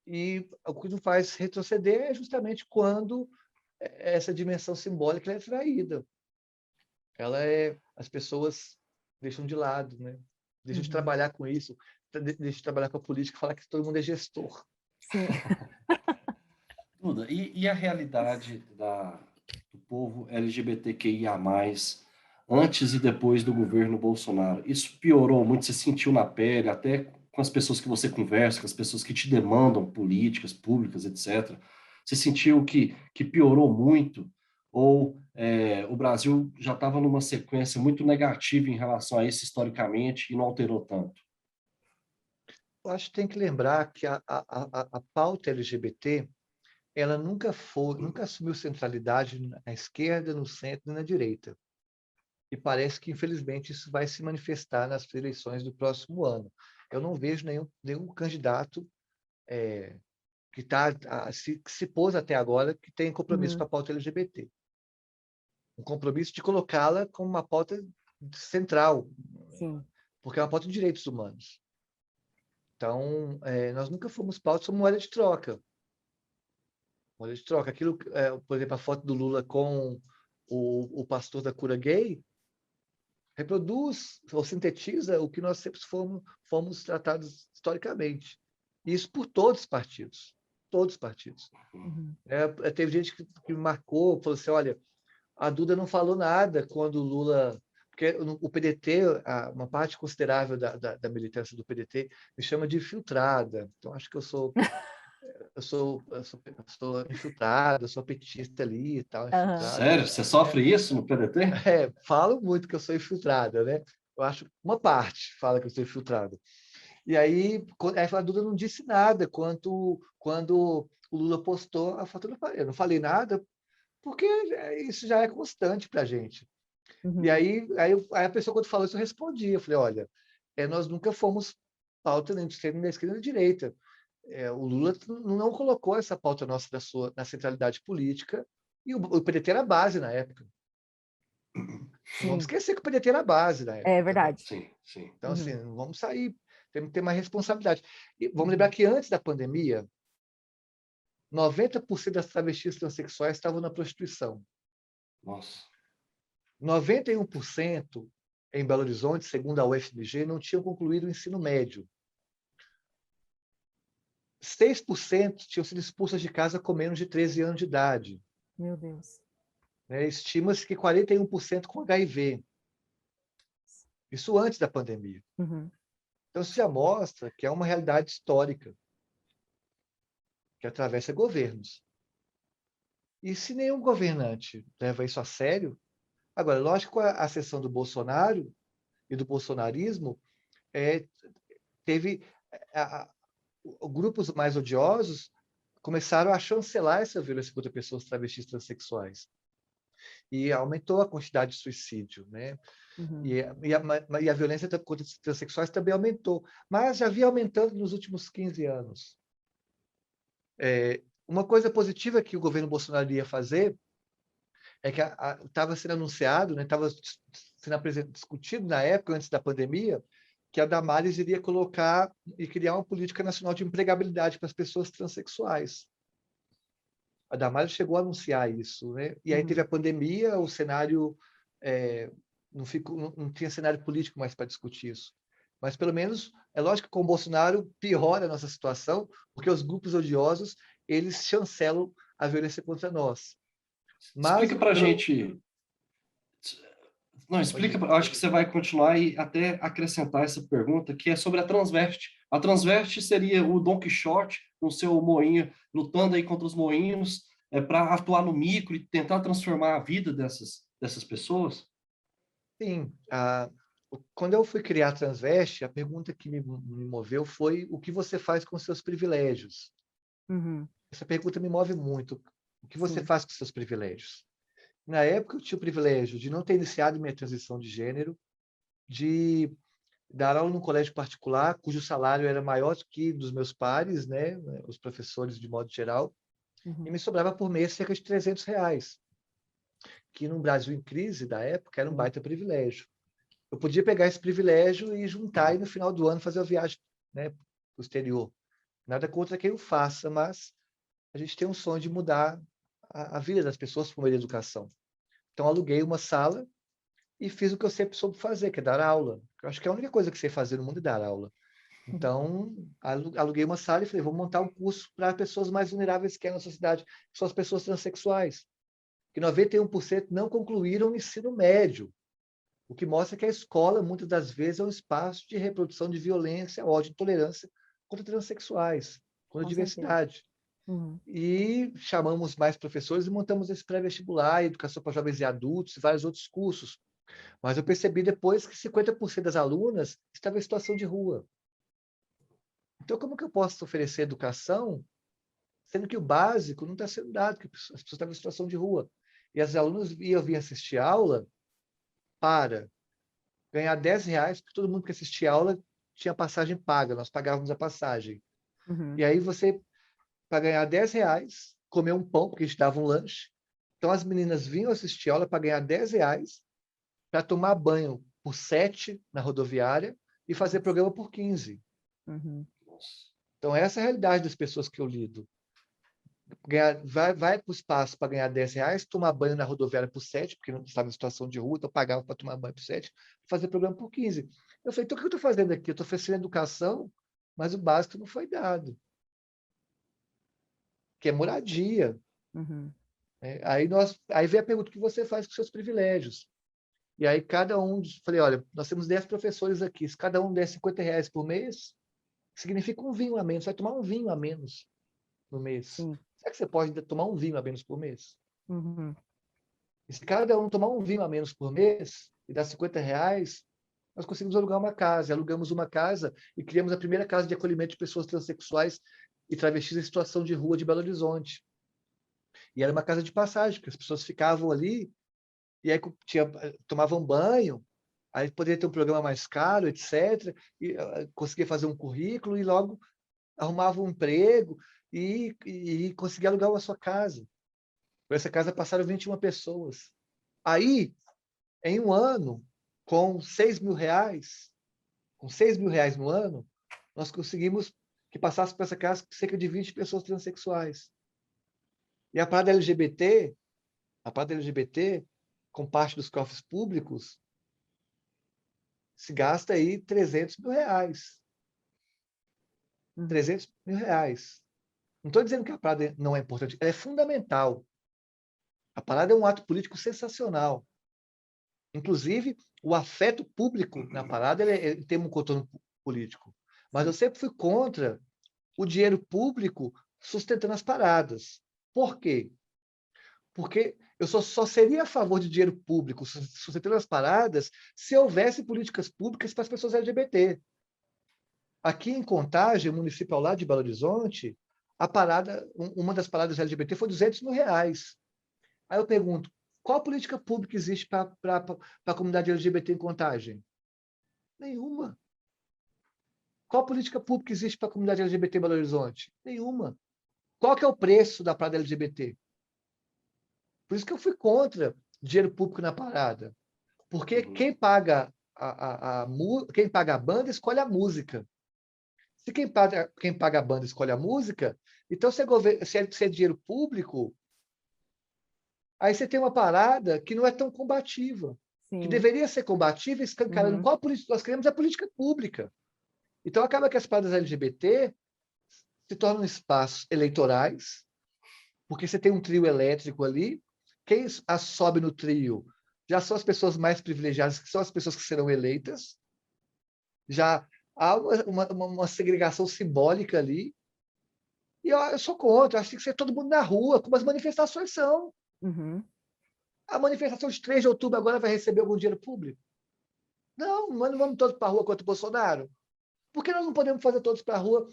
E o que nos faz retroceder é justamente quando essa dimensão simbólica é traída. As pessoas deixam de lado, né? Deixam de trabalhar com isso, deixam de trabalhar com a política, falar que todo mundo é gestor. Sim. Duda, e a realidade do povo LGBTQIA+, antes e depois do governo Bolsonaro? Isso piorou muito? Você sentiu na pele, até com as pessoas que você conversa, com as pessoas que te demandam políticas públicas, etc. Você sentiu que piorou muito? Ou o Brasil já estava numa sequência muito negativa em relação a isso historicamente e não alterou tanto? Eu acho que tem que lembrar que a pauta LGBT ela nunca assumiu centralidade na esquerda, no centro e na direita. E parece que, infelizmente, isso vai se manifestar nas eleições do próximo ano. Eu não vejo nenhum candidato que se pôs até agora que tem compromisso com a pauta LGBT. Um compromisso de colocá-la como uma pauta central, Sim. porque é uma pauta de direitos humanos. Então, nós nunca fomos pauta como moeda de troca. Moeda de troca. Aquilo, por exemplo, a foto do Lula com o pastor da cura gay reproduz ou sintetiza o que nós sempre fomos tratados historicamente. Isso por todos os partidos. Todos os partidos. Teve gente que me marcou, falou assim, olha, a Duda não falou nada quando o Lula... Porque o PDT, uma parte considerável da militância do PDT, me chama de infiltrada. Então, acho que eu sou infiltrado, eu sou petista ali e tal, infiltrado. Sério? Você sofre isso no PDT? Falo muito que eu sou infiltrada, né? Eu acho uma parte fala que eu sou infiltrado. E aí a Duda não disse nada quando o Lula postou a foto do parede. Eu não falei nada porque isso já é constante para a gente. E aí a pessoa, quando falou isso, eu respondi. Eu falei, olha, nós nunca fomos pauta nem de esquerda, nem da esquerda, nem da direita. O Lula não colocou essa pauta nossa na centralidade política, e o PDT era a base na época. Não vamos esquecer que o PDT era a base na época. É verdade. Sim, sim. Então, assim, não vamos sair, temos que ter mais responsabilidade. E vamos lembrar que antes da pandemia, 90% das travestis transexuais estavam na prostituição. Nossa. 91% em Belo Horizonte, segundo a UFMG, não tinham concluído o ensino médio. 6% tinham sido expulsas de casa com menos de 13 anos de idade. Meu Deus. Estima-se que 41% com HIV. Isso antes da pandemia. Então, isso já mostra que é uma realidade histórica que atravessa governos. E se nenhum governante leva isso a sério... Agora, lógico que a ascensão do Bolsonaro e do bolsonarismo teve... grupos mais odiosos começaram a chancelar essa violência contra pessoas travestis transexuais. E aumentou a quantidade de suicídio, né? E a violência contra os transexuais também aumentou, mas já vinha aumentando nos últimos 15 anos. Uma coisa positiva que o governo Bolsonaro ia fazer é que estava sendo anunciado, né, estava sendo discutido na época, antes da pandemia, que a Damares iria colocar e criar uma política nacional de empregabilidade para as pessoas transexuais. A Damares chegou a anunciar isso, né? E aí teve a pandemia, o cenário não tinha cenário político mais para discutir isso. Mas, pelo menos, é lógico que com o Bolsonaro piora a nossa situação, porque os grupos odiosos, eles chancelam a violência contra nós. Mas, explica para a gente... Não, explica, eu acho que você vai continuar e até acrescentar essa pergunta, que é sobre a transveste. A transveste seria o Dom Quixote, com o seu moinho, lutando aí contra os moinhos, para atuar no micro e tentar transformar a vida dessas pessoas? Sim. Quando eu fui criar a Transveste, a pergunta que me moveu foi: o que você faz com seus privilégios? Essa pergunta me move muito, O que você Sim. faz com os seus privilégios? Na época, eu tinha o privilégio de não ter iniciado minha transição de gênero, de dar aula num colégio particular, cujo salário era maior do que dos meus pares, né, os professores de modo geral, e Uhum. me sobrava por mês cerca de R$ 300, que no Brasil em crise da época era um Sim. baita privilégio. Eu podia pegar esse privilégio e juntar e no final do ano fazer a viagem, né, para o exterior. Nada contra quem o faça, mas a gente tem um sonho de mudar a vida das pessoas por meio da educação. Então, aluguei uma sala e fiz o que eu sempre soube fazer, que é dar aula. Eu acho que é a única coisa que sei fazer no mundo é dar aula. Então, aluguei uma sala e falei, vou montar um curso para pessoas mais vulneráveis que é na sociedade, que são as pessoas transexuais, que 91% não concluíram o ensino médio, o que mostra que a escola, muitas das vezes, é um espaço de reprodução de violência, ódio e intolerância contra transexuais, contra a Com certeza. diversidade. Uhum. E chamamos mais professores e montamos esse pré-vestibular, educação para jovens e adultos e vários outros cursos. Mas eu percebi depois que 50% das alunas estavam em situação de rua. Então, como que eu posso oferecer educação, sendo que o básico não está sendo dado, que as pessoas estavam em situação de rua? E as alunas iam vir assistir aula para ganhar R$ 10, porque todo mundo que assistia aula tinha passagem paga, nós pagávamos a passagem. Uhum. E aí você, para ganhar R$ 10, comer um pão, porque a gente dava um lanche. Então as meninas vinham assistir aula para ganhar R$ 10, para tomar banho por 7 na rodoviária e fazer programa por 15. Uhum. Então essa é a realidade das pessoas que eu lido. Vai para o espaço para ganhar R$ 10, tomar banho na rodoviária por 7, porque não estava em situação de rua, então pagava para tomar banho por 7, fazer programa por 15. Eu falei, então o que eu estou fazendo aqui? Eu estou oferecendo educação, mas o básico não foi dado, que é moradia. Uhum. Aí vem a pergunta: o que você faz com seus privilégios? E aí cada um, falei, olha, nós temos 10 professores aqui, se cada um der R$ 50 por mês, significa um vinho a menos, você vai tomar um vinho a menos no mês. Sim. Será que você pode tomar um vinho a menos por mês? Uhum. E se cada um tomar um vinho a menos por mês e dar R$ 50, nós conseguimos alugar uma casa. Alugamos uma casa e criamos a primeira casa de acolhimento de pessoas transexuais e travestis em situação de rua de Belo Horizonte. E era uma casa de passagem, porque as pessoas ficavam ali e aí tomavam banho, aí poderia ter um programa mais caro, etc. E conseguia fazer um currículo e logo arrumava um emprego e conseguia alugar a sua casa. Por essa casa passaram 21 pessoas. Aí, em um ano, com R$ 6.000 no ano, nós conseguimos que passasse por essa casa cerca de 20 pessoas transexuais. E a parada LGBT, com parte dos cofres públicos, se gasta aí R$ 300.000. Uhum. R$ 300.000. Não estou dizendo que a parada não é importante, ela é fundamental. A parada é um ato político sensacional. Inclusive, o afeto público na parada ele tem um contorno político. Mas eu sempre fui contra o dinheiro público sustentando as paradas. Por quê? Porque eu só seria a favor de dinheiro público sustentando as paradas se houvesse políticas públicas para as pessoas LGBT. Aqui em Contagem, município ao lado de Belo Horizonte, uma das paradas LGBT foi R$ 200.000. Aí eu pergunto, qual política pública existe para a comunidade LGBT em Contagem? Nenhuma. Qual política pública existe para a comunidade LGBT em Belo Horizonte? Nenhuma. Qual que é o preço da parada LGBT? Por isso que eu fui contra dinheiro público na parada. Porque quem paga a banda escolhe a música. Se quem paga a banda escolhe a música, então se é dinheiro público, aí você tem uma parada que não é tão combativa, que Sim. deveria ser combativa, escancarando Uhum. qual política nós queremos é política pública. Então acaba que as paradas LGBT se tornam espaços eleitorais, porque você tem um trio elétrico ali, quem as sobe no trio já são as pessoas mais privilegiadas, que são as pessoas que serão eleitas, já há uma segregação simbólica ali, e eu sou contra, acho que tem que ser todo mundo na rua, como as manifestações são. Uhum. A manifestação de 3 de outubro agora vai receber algum dinheiro público? Não, mas não vamos todos para a rua contra o Bolsonaro. Por que nós não podemos fazer todos para a rua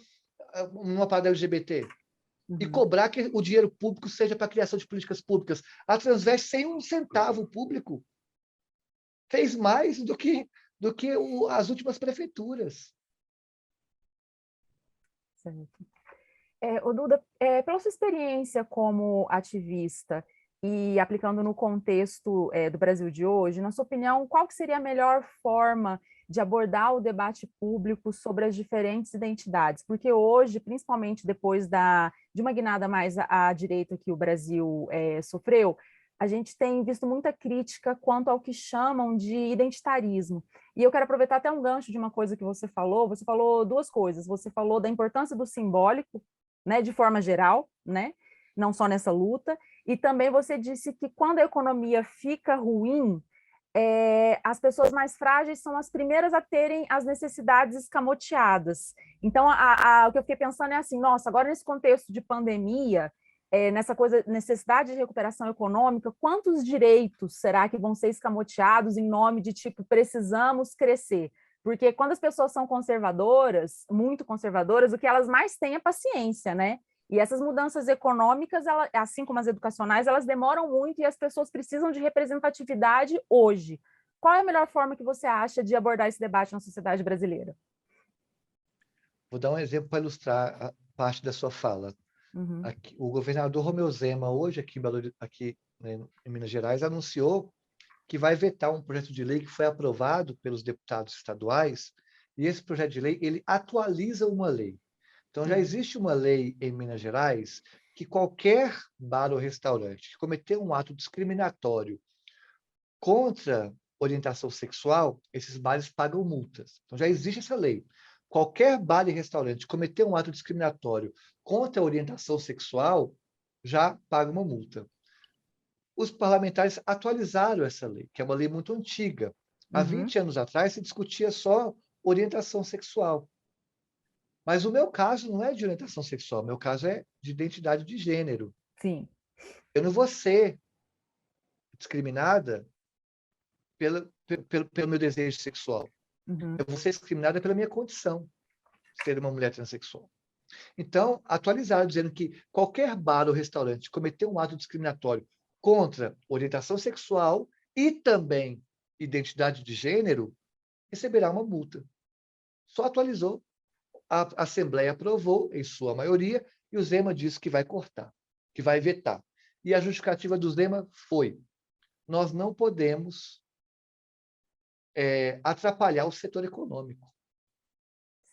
numa parada LGBT? e cobrar que o dinheiro público seja para a criação de políticas públicas. A Transvest, sem um centavo público, fez mais do que as últimas prefeituras. Certo. Ô, Duda, pela sua experiência como ativista e aplicando no contexto do Brasil de hoje, na sua opinião, qual que seria a melhor forma de abordar o debate público sobre as diferentes identidades? Porque hoje, principalmente depois de uma guinada mais à direita que o Brasil sofreu, a gente tem visto muita crítica quanto ao que chamam de identitarismo. E eu quero aproveitar até um gancho de uma coisa que você falou duas coisas. Você falou da importância do simbólico, né, de forma geral, né, não só nessa luta, e também você disse que quando a economia fica ruim, as pessoas mais frágeis são as primeiras a terem as necessidades escamoteadas. Então, o que eu fiquei pensando é assim, nossa, agora nesse contexto de pandemia, nessa coisa, necessidade de recuperação econômica, quantos direitos será que vão ser escamoteados em nome de, tipo, precisamos crescer? Porque quando as pessoas são conservadoras, muito conservadoras, o que elas mais têm é paciência, né? E essas mudanças econômicas, assim como as educacionais, elas demoram muito e as pessoas precisam de representatividade hoje. Qual é a melhor forma que você acha de abordar esse debate na sociedade brasileira? Vou dar um exemplo para ilustrar a parte da sua fala. Aqui, o governador Romeu Zema, hoje, aqui, né, em Minas Gerais, anunciou que vai vetar um projeto de lei que foi aprovado pelos deputados estaduais, e esse projeto de lei ele atualiza uma lei. Então, já existe uma lei em Minas Gerais que qualquer bar ou restaurante que cometer um ato discriminatório contra orientação sexual, esses bares pagam multas. Então, já existe essa lei. Qualquer bar e restaurante que cometer um ato discriminatório contra a orientação sexual já paga uma multa. Os parlamentares atualizaram essa lei, que é uma lei muito antiga. Há 20 anos atrás se discutia só orientação sexual. Mas o meu caso não é de orientação sexual, o meu caso é de identidade de gênero. Sim. Eu não vou ser discriminada pelo meu desejo sexual. Eu vou ser discriminada pela minha condição de ser uma mulher transexual. Então, atualizaram, dizendo que qualquer bar ou restaurante cometer um ato discriminatório contra orientação sexual e também identidade de gênero, receberá uma multa. Só atualizou. A Assembleia aprovou, em sua maioria, e o Zema disse que vai cortar, que vai vetar. E a justificativa do Zema foi: nós não podemos atrapalhar o setor econômico.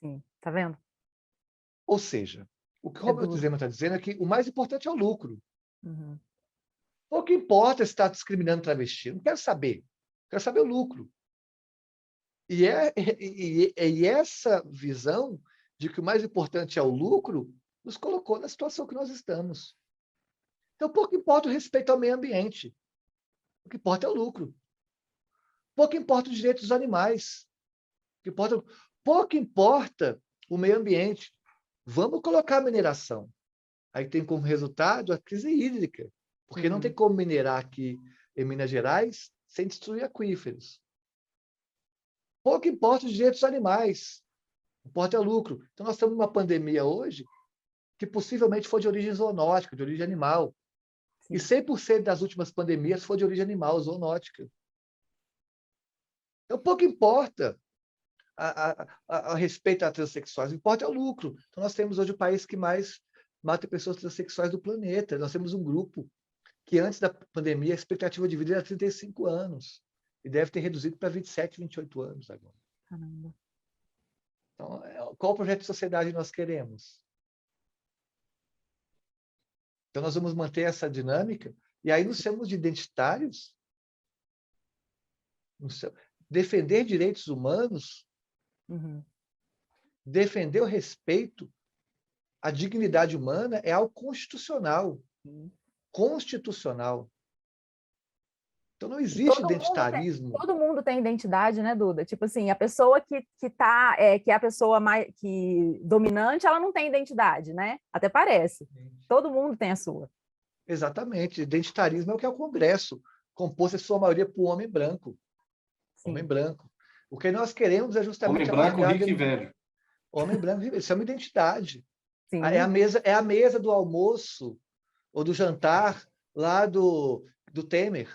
Sim, tá vendo? Ou seja, o que o Romeu Zema está dizendo é que o mais importante é o lucro. Pouco importa se está discriminando travesti, não quero saber. Quero saber o lucro. E essa visão de que o mais importante é o lucro nos colocou na situação que nós estamos. Então, pouco importa o respeito ao meio ambiente. O que importa é o lucro. Pouco importa os direitos dos animais. Pouco importa o meio ambiente. Vamos colocar a mineração. Aí tem como resultado a crise hídrica, porque não tem como minerar aqui em Minas Gerais sem destruir aquíferos. Pouco importa os direitos dos animais. Importa é o lucro. Então, nós estamos numa pandemia hoje que possivelmente foi de origem zoonótica, de origem animal. Sim. E 100% das últimas pandemias foi de origem animal, zoonótica. Então, pouco importa a respeito a transexuais, importa é o lucro. Então, nós temos hoje o país que mais mata pessoas transexuais do planeta. Nós temos um grupo que, antes da pandemia, a expectativa de vida era 35 anos. E deve ter reduzido para 27, 28 anos agora. Caramba. Então, qual projeto de sociedade nós queremos? Então, nós vamos manter essa dinâmica, e aí nos chamamos de identitários. Defender direitos humanos, defender o respeito à dignidade humana é algo constitucional. Constitucional. Então, não existe identitarismo. Todo mundo tem identidade, né, Duda? Tipo assim, a pessoa que é a pessoa mais dominante, ela não tem identidade, né? Até parece. Todo mundo tem a sua. Exatamente. Identitarismo é o que é o Congresso, composto, em sua maioria, por homem branco. Sim. Homem branco. O que nós queremos é justamente... Homem branco, rico e velho. Homem branco, isso é uma identidade. Sim. É a mesa do almoço ou do jantar lá do Temer.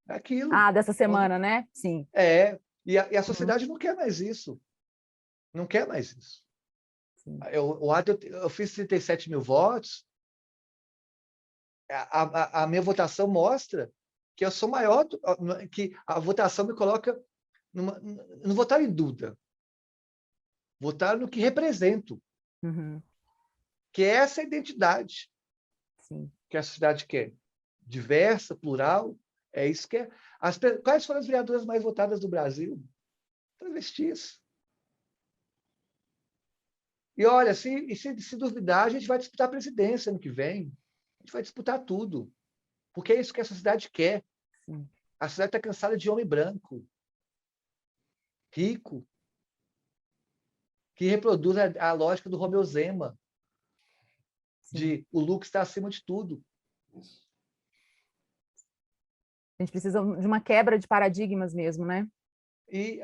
É aquilo. Ah, dessa semana, né? Sim. E a Uhum. sociedade não quer mais isso. Não quer mais isso. Sim. Eu fiz 37 mil votos. A minha votação mostra que eu sou maior, que a votação me coloca não votar em Duda, votar no que represento, Uhum. que é essa identidade Sim. que a sociedade quer. Diversa, plural, é isso que é. Quais foram as vereadoras mais votadas do Brasil? Travestis. E olha, se duvidar, a gente vai disputar a presidência ano que vem. A gente vai disputar tudo. Porque é isso que a sociedade quer. Sim. A sociedade está cansada de homem branco, rico, que reproduz a lógica do Romeu Zema, Sim. de o lucro está acima de tudo. A gente precisa de uma quebra de paradigmas mesmo, né? E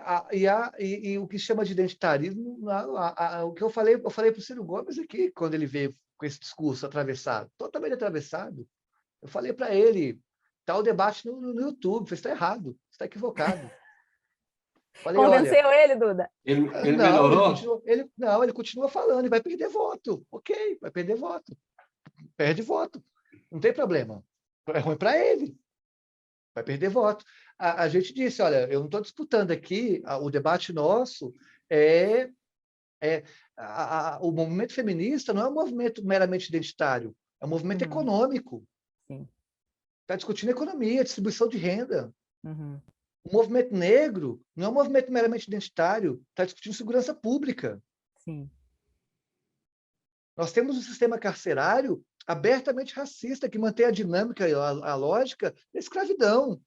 o que chama de identitarismo, o que eu falei para o Ciro Gomes aqui, quando ele veio com esse discurso atravessado, totalmente atravessado. Eu falei para ele, está o debate no YouTube, você está errado, você está equivocado. Falei, olha, Convenceu ele, Duda? Ele não, melhorou? ele continua falando e vai perder voto. Ok, vai perder voto. Perde voto. Não tem problema. É ruim para ele. Vai perder voto. A gente disse, olha, eu não estou disputando aqui, o debate nosso é, o movimento feminista não é um movimento meramente identitário, é um movimento Uhum. econômico. Sim. Está discutindo economia, distribuição de renda. Uhum. O movimento negro não é um movimento meramente identitário, está discutindo segurança pública. Sim. Nós temos um sistema carcerário abertamente racista, que mantém a dinâmica e a lógica da escravidão,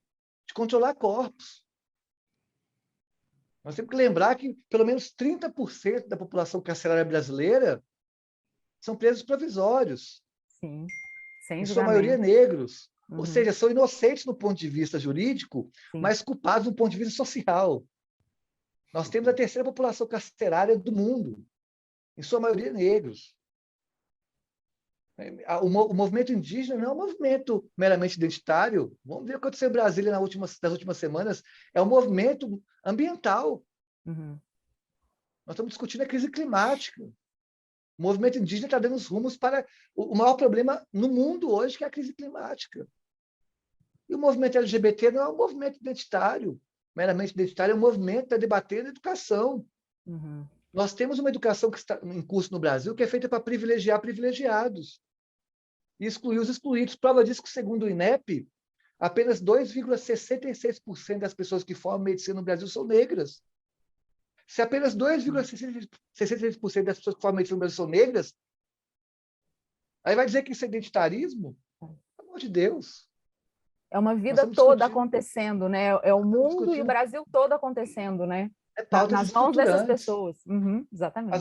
de controlar corpos. Nós temos que lembrar que pelo menos 30% da população carcerária brasileira são presos provisórios, Sim. Sem em sua maioria julgamento. negros. Ou Uhum. seja, são inocentes no ponto de vista jurídico, Sim. mas culpados no ponto de vista social. Nós temos a terceira população carcerária do mundo, em sua maioria negros. O movimento indígena não é um movimento meramente identitário. Vamos ver o que aconteceu em Brasília nas últimas semanas. É um movimento ambiental. Uhum. Nós estamos discutindo a crise climática. O movimento indígena está dando os rumos para o maior problema no mundo hoje, que é a crise climática. E o movimento LGBT não é um movimento identitário, meramente identitário, é um movimento que está debatendo a educação. Uhum. Nós temos uma educação que está em curso no Brasil que é feita para privilegiar privilegiados e excluir os excluídos. Prova disso que, segundo o INEP, apenas 2,66% das pessoas que formam medicina no Brasil são negras. Se apenas 2,66% das pessoas que formam medicina no Brasil são negras, aí vai dizer que isso é identitarismo? Pelo amor de Deus. É uma Nós vida estamos toda discutindo, acontecendo, né? É o nós estamos mundo e o discutindo Brasil todo acontecendo, né? pautas Nas mãos dessas estruturantes. pessoas. Uhum. Exatamente.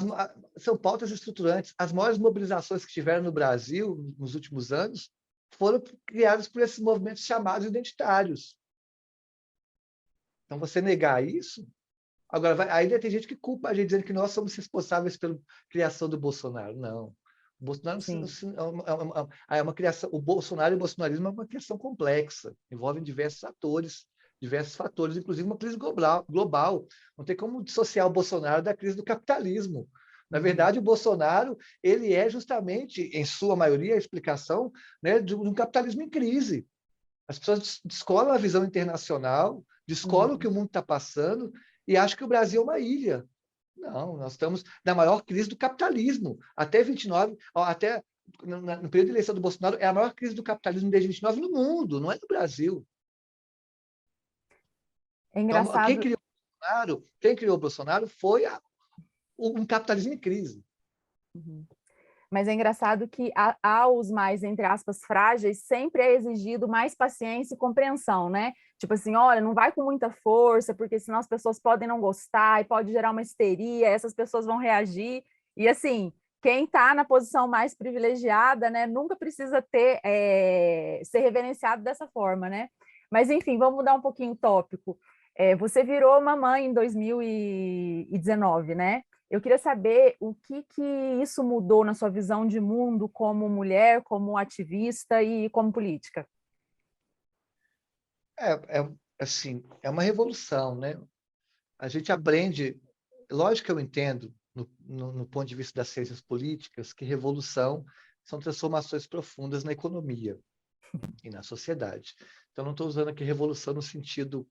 São pautas estruturantes. As maiores mobilizações que tiveram no Brasil nos últimos anos foram criadas por esses movimentos chamados identitários. Então, você negar isso. Agora, ainda tem gente que culpa a gente, dizendo que nós somos responsáveis pela criação do Bolsonaro. Não. O Bolsonaro Sim. é uma criação. O Bolsonaro e o bolsonarismo é uma criação complexa, envolvem diversos atores, diversos fatores, inclusive uma crise global. Não tem como dissociar o Bolsonaro da crise do capitalismo. Na Uhum. verdade, o Bolsonaro ele é justamente, em sua maioria, a explicação, né, de um capitalismo em crise. As pessoas descolam a visão internacional, descolam o que Uhum. o mundo está passando e acham que o Brasil é uma ilha. Não, nós estamos na maior crise do capitalismo. Até 29, até no período de eleição do Bolsonaro, é a maior crise do capitalismo desde 29 no mundo, não é no Brasil. É Então, engraçado. quem criou o Bolsonaro foi um capitalismo em crise. Uhum. Mas é engraçado que aos mais, entre aspas, frágeis, sempre é exigido mais paciência e compreensão, né? Tipo assim, olha, não vai com muita força, porque senão as pessoas podem não gostar e pode gerar uma histeria, essas pessoas vão reagir. E assim, quem está na posição mais privilegiada, né, nunca precisa ser reverenciado dessa forma, né? Mas enfim, vamos mudar um pouquinho o tópico. Você virou mamãe em 2019, né? Eu queria saber o que isso mudou na sua visão de mundo como mulher, como ativista e como política. Assim, é uma revolução, né? A gente aprende, lógico que eu entendo, no ponto de vista das ciências políticas, que revolução são transformações profundas na economia e na sociedade. Então, não estou usando aqui revolução no sentido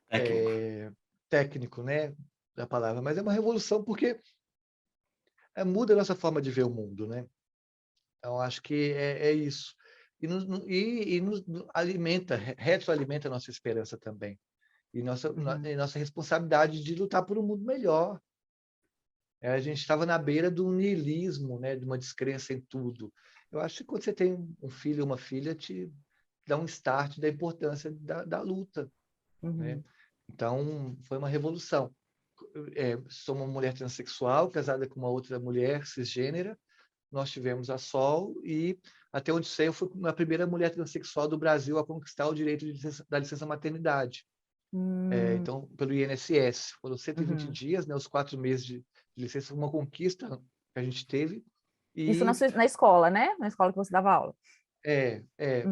Técnico. técnico, né, da palavra, mas é uma revolução porque muda a nossa forma de ver o mundo, né? Então, acho que é isso. E nos alimenta, retroalimenta a nossa esperança também. E nossa responsabilidade de lutar por um mundo melhor. A gente estava na beira do niilismo, né, de uma descrença em tudo. Eu acho que quando você tem um filho ou uma filha, te dá um start da importância da luta, né? Uhum. Então, foi uma revolução. Sou uma mulher transexual, casada com uma outra mulher cisgênera. Nós tivemos a Sol e, até onde sei, eu fui a primeira mulher transexual do Brasil a conquistar o direito da licença maternidade. Então, pelo INSS. Foram 120 Uhum. dias, né, os 4 meses de licença, uma conquista que a gente teve. Isso E na escola, né? Na escola que você dava aula.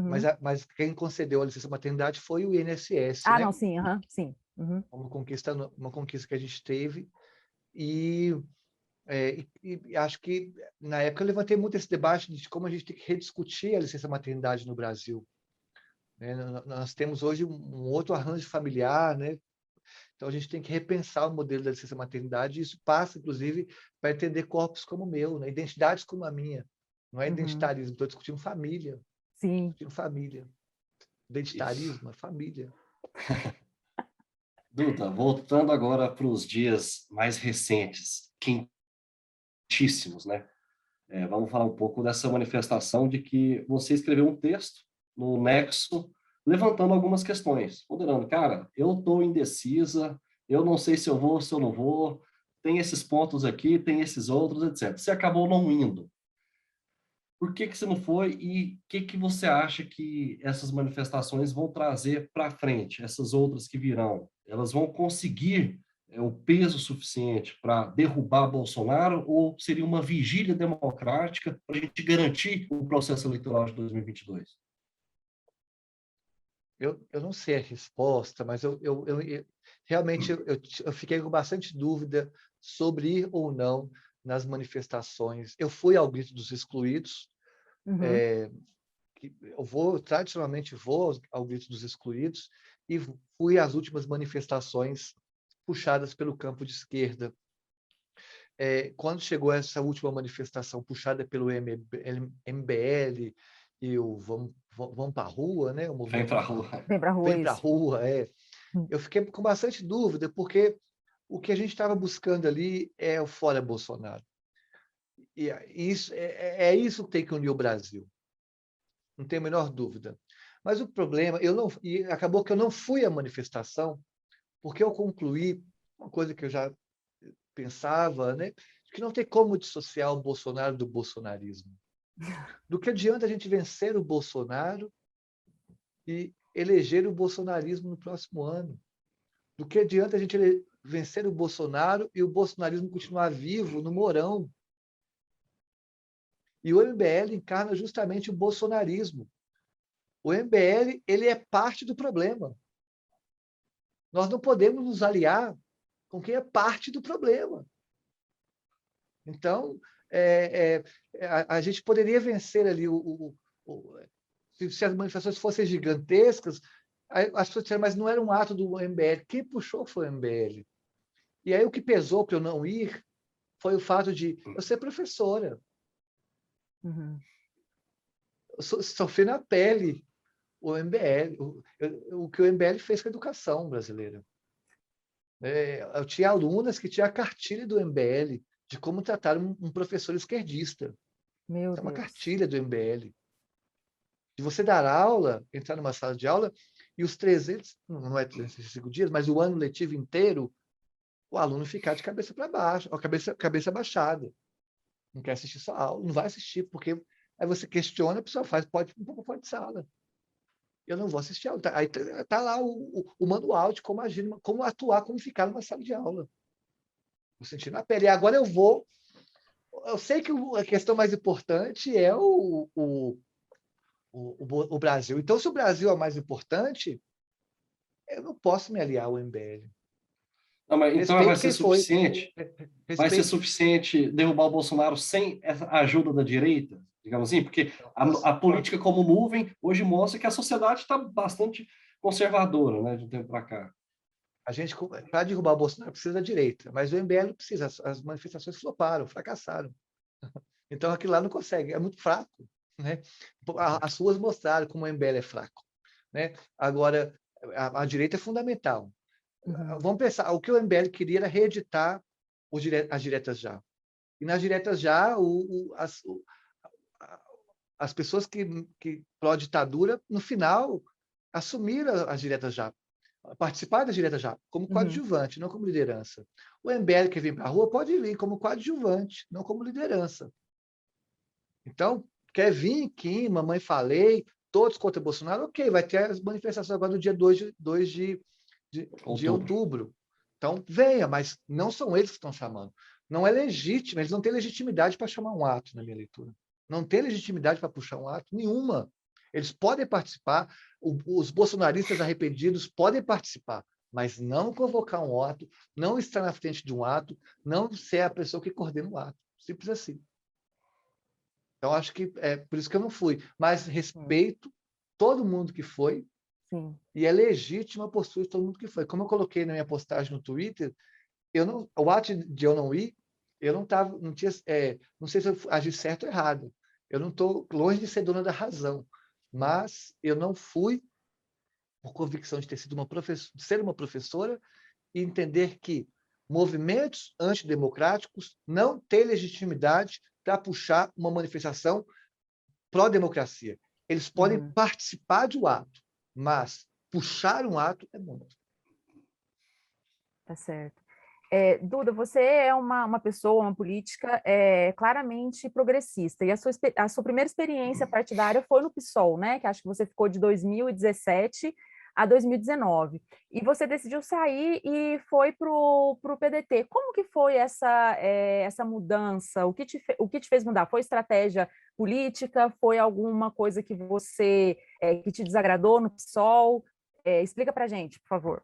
mas, Uhum. mas quem concedeu a licença maternidade foi o INSS, Ah, não, né? sim, aham, sim. Uhum. Uma conquista que a gente teve. E, e acho que, na época, eu levantei muito esse debate de como a gente tem que rediscutir a licença maternidade no Brasil, né? Nós temos hoje um outro arranjo familiar, né? Então, a gente tem que repensar o modelo da licença maternidade, e isso passa, inclusive, para entender corpos como o meu, né? Identidades como a minha. Não é Uhum. identitarismo, estou discutindo família. Sim. Discutindo família. Isso. Identitarismo é família. Duda, voltando agora para os dias mais recentes, quentíssimos, né? Vamos falar um pouco dessa manifestação de que você escreveu um texto no Nexo, levantando algumas questões, ponderando, cara, eu estou indecisa, eu não sei se eu vou, se eu não vou, tem esses pontos aqui, tem esses outros, etc. Você acabou não indo. Por que você não foi e o que você acha que essas manifestações vão trazer para frente, essas outras que virão? Elas vão conseguir o peso suficiente para derrubar Bolsonaro ou seria uma vigília democrática para a gente garantir o processo eleitoral de 2022? Eu não sei a resposta, mas realmente eu fiquei com bastante dúvida sobre ir ou não nas manifestações. Eu fui ao Grito dos Excluídos, Uhum. tradicionalmente vou ao Grito dos Excluídos, e fui às últimas manifestações puxadas pelo campo de esquerda. Quando chegou essa última manifestação puxada pelo MBL e o Vamos para a Rua, né? O Vem para a movimento rua. Vem pra rua, Vem para a isso. Rua, Uhum. eu fiquei com bastante dúvida, porque o que a gente estava buscando ali é o fora Bolsonaro. E isso que tem que unir o Brasil, não tenho a menor dúvida. Mas o problema, acabou que eu não fui à manifestação, porque eu concluí uma coisa que eu já pensava, né, que não tem como dissociar o Bolsonaro do bolsonarismo. Do que adianta a gente vencer o Bolsonaro e eleger o bolsonarismo no próximo ano? Do que adianta a gente vencer o Bolsonaro e o bolsonarismo continuar vivo no Mourão? E o MBL encarna justamente o bolsonarismo. O MBL, ele é parte do problema. Nós não podemos nos aliar com quem é parte do problema. Então, a gente poderia vencer ali se as manifestações fossem gigantescas, as pessoas disseram, mas não era um ato do MBL. Quem puxou foi o MBL. E aí o que pesou para eu não ir foi o fato de eu ser professora. Uhum. Eu sofri na pele o MBL, o que o MBL fez com a educação brasileira. Eu tinha alunas que tinham a cartilha do MBL de como tratar um professor esquerdista. Meu É uma Deus. cartilha do MBL. De você dar aula, entrar numa sala de aula, e os 300, não é 365 dias, mas o ano letivo inteiro, o aluno ficar de cabeça para baixo, ou cabeça baixada. Não quer assistir sua aula, não vai assistir, porque aí você questiona, a pessoa pode ir um pouco fora de sala. Eu não vou assistir aula. Aí tá lá o manual de como agir, como atuar, como ficar numa sala de aula. Vou sentir na pele. E agora eu sei que a questão mais importante é o Brasil. Então, se o Brasil é o mais importante, eu não posso me aliar ao MBL. Não, mas então vai Respeito ser quem foi. suficiente? Vai ser Respeito. suficiente derrubar o Bolsonaro sem a ajuda da direita, digamos assim? Porque a política como nuvem hoje mostra que a sociedade está bastante conservadora, né, de um tempo para cá. A gente, para derrubar o Bolsonaro, precisa da direita, mas o MBL não precisa. As manifestações floparam, fracassaram. Então, aquilo lá não consegue, é muito fraco. Né? As ruas mostraram como o MBL é fraco. Né? Agora, a direita é fundamental. Vamos pensar, o que o MBL queria era reeditar as diretas já. E nas diretas já, as pessoas que pró-ditadura, no final, assumiram as diretas já, participaram das diretas já, como coadjuvante, não como liderança. O MBL que vem para a rua pode vir como coadjuvante, não como liderança. Então, quer vir, Kim, mamãe falei, todos contra Bolsonaro, ok, vai ter as manifestações agora no dia 2 de outubro. Então, venha, mas não são eles que estão chamando. Não é legítimo, eles não têm legitimidade para chamar um ato, na minha leitura. Não tem legitimidade para puxar um ato nenhuma. Eles podem participar, os bolsonaristas arrependidos podem participar, mas não convocar um ato, não estar na frente de um ato, não ser a pessoa que coordena o ato. Simples assim. Então, acho que é por isso que eu não fui. Mas respeito todo mundo que foi. Sim. E é legítima a postura de todo mundo que foi. Como eu coloquei na minha postagem no Twitter, o ato de eu não ir, eu não estava, não tinha, não sei se eu agi certo ou errado. Eu não estou longe de ser dona da razão, mas eu não fui por convicção de ter sido de ser uma professora e entender que movimentos antidemocráticos não têm legitimidade para puxar uma manifestação pró-democracia. Eles podem participar de um ato, mas puxar um ato é muito. Tá certo. Duda, você é uma pessoa, uma política claramente progressista, e a sua primeira experiência partidária foi no PSOL, né? Que acho que você ficou de 2017 a 2019. E você decidiu sair e foi para o PDT. Como que foi essa mudança? O que te fez mudar? Foi estratégia política? Foi alguma coisa que que te desagradou no PSOL? Explica para a gente, por favor.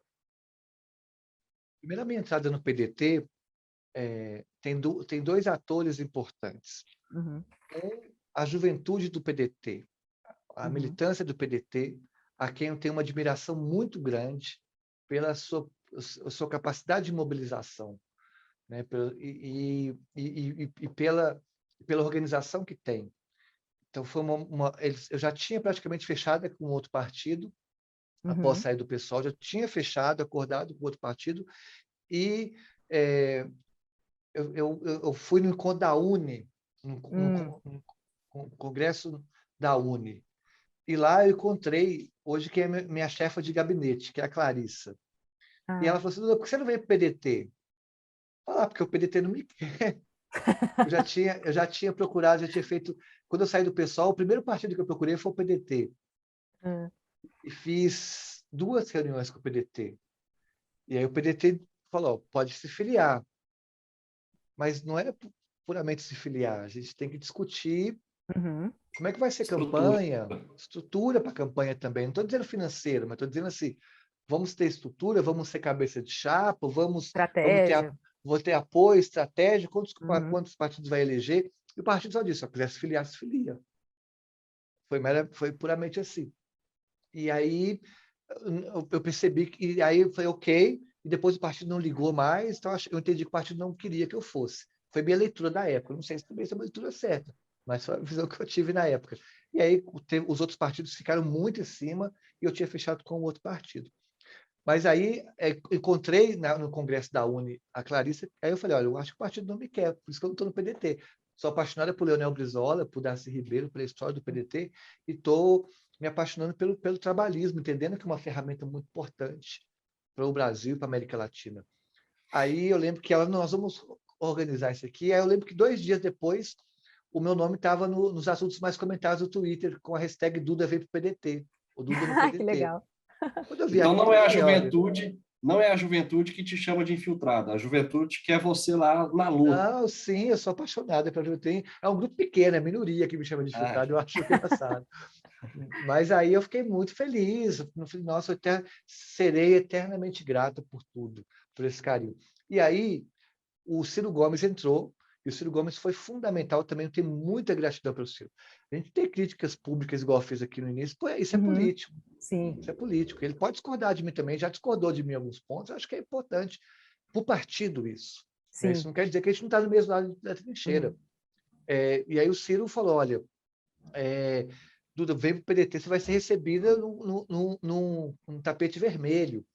Primeiro, a minha entrada no PDT tem dois atores importantes. A juventude do PDT, a militância do PDT, a quem eu tenho uma admiração muito grande pela sua capacidade de mobilização, né? E pela organização que tem. Então, eu já tinha praticamente fechado com outro partido, após sair do PSOL, já tinha fechado, acordado com outro partido, e eu fui no encontro da UNE, no congresso da UNE, e lá eu encontrei, hoje, que é minha chefa de gabinete, que é a Clarissa. E ela falou assim: por que você não veio para o PDT? Porque o PDT não me quer. Eu já tinha procurado, já tinha feito... Quando eu saí do PSOL, o primeiro partido que eu procurei foi o PDT. E fiz 2 reuniões com o PDT. E aí o PDT falou: pode se filiar. Mas não é puramente se filiar. A gente tem que discutir como é que vai ser a campanha, estrutura para a campanha também. Não estou dizendo financeiro, mas estou dizendo assim, vamos ter estrutura, vamos ser cabeça de chapa, vamos ter apoio, estratégia, quantos partidos vai eleger. E o partido só disse: se quiser se filiar, se filia. Foi puramente assim. E aí eu percebi que... E aí foi ok, e depois o partido não ligou mais, então eu entendi que o partido não queria que eu fosse. Foi minha leitura da época. Não sei se também é uma leitura certa, mas foi a visão que eu tive na época. E aí os outros partidos ficaram muito em cima e eu tinha fechado com o outro partido. Mas aí encontrei no congresso da UNE a Clarissa, aí eu falei: olha, eu acho que o partido não me quer, por isso que eu não estou no PDT. Sou apaixonada por Leonel Brizola, por Darcy Ribeiro, pela história do PDT, e estou me apaixonando pelo trabalhismo, entendendo que é uma ferramenta muito importante para o Brasil e para a América Latina. Aí eu lembro que nós vamos organizar isso aqui. Aí eu lembro que 2 dias depois, o meu nome estava nos assuntos mais comentados do Twitter, com a hashtag Duda veio para o PDT. O Duda no PDT. Que legal. Quando eu vi Então aquilo, não é a falei: olha, juventude não é a juventude que te chama de infiltrado, a juventude quer você lá na luta. Não, sim, eu sou apaixonado pela juventude. É um grupo pequeno, é minoria que me chama de Ah, infiltrado, eu acho engraçado. Mas aí eu fiquei muito feliz. No fim, nossa, serei eternamente grato por tudo, por esse carinho. E aí o Ciro Gomes entrou, e o Ciro Gomes foi fundamental também. Eu tenho muita gratidão pelo Ciro. A gente tem críticas públicas, igual eu fiz aqui no início, pô, isso é Uhum. político. Sim, Isso é político. Ele pode discordar de mim também, já discordou de mim em alguns pontos. Acho que é importante para o partido isso. Né? Isso sim. não quer dizer que a gente não está no mesmo lado da trincheira. Uhum. E aí o Ciro falou: olha, Duda, vem para o PDT, você vai ser recebida num tapete vermelho.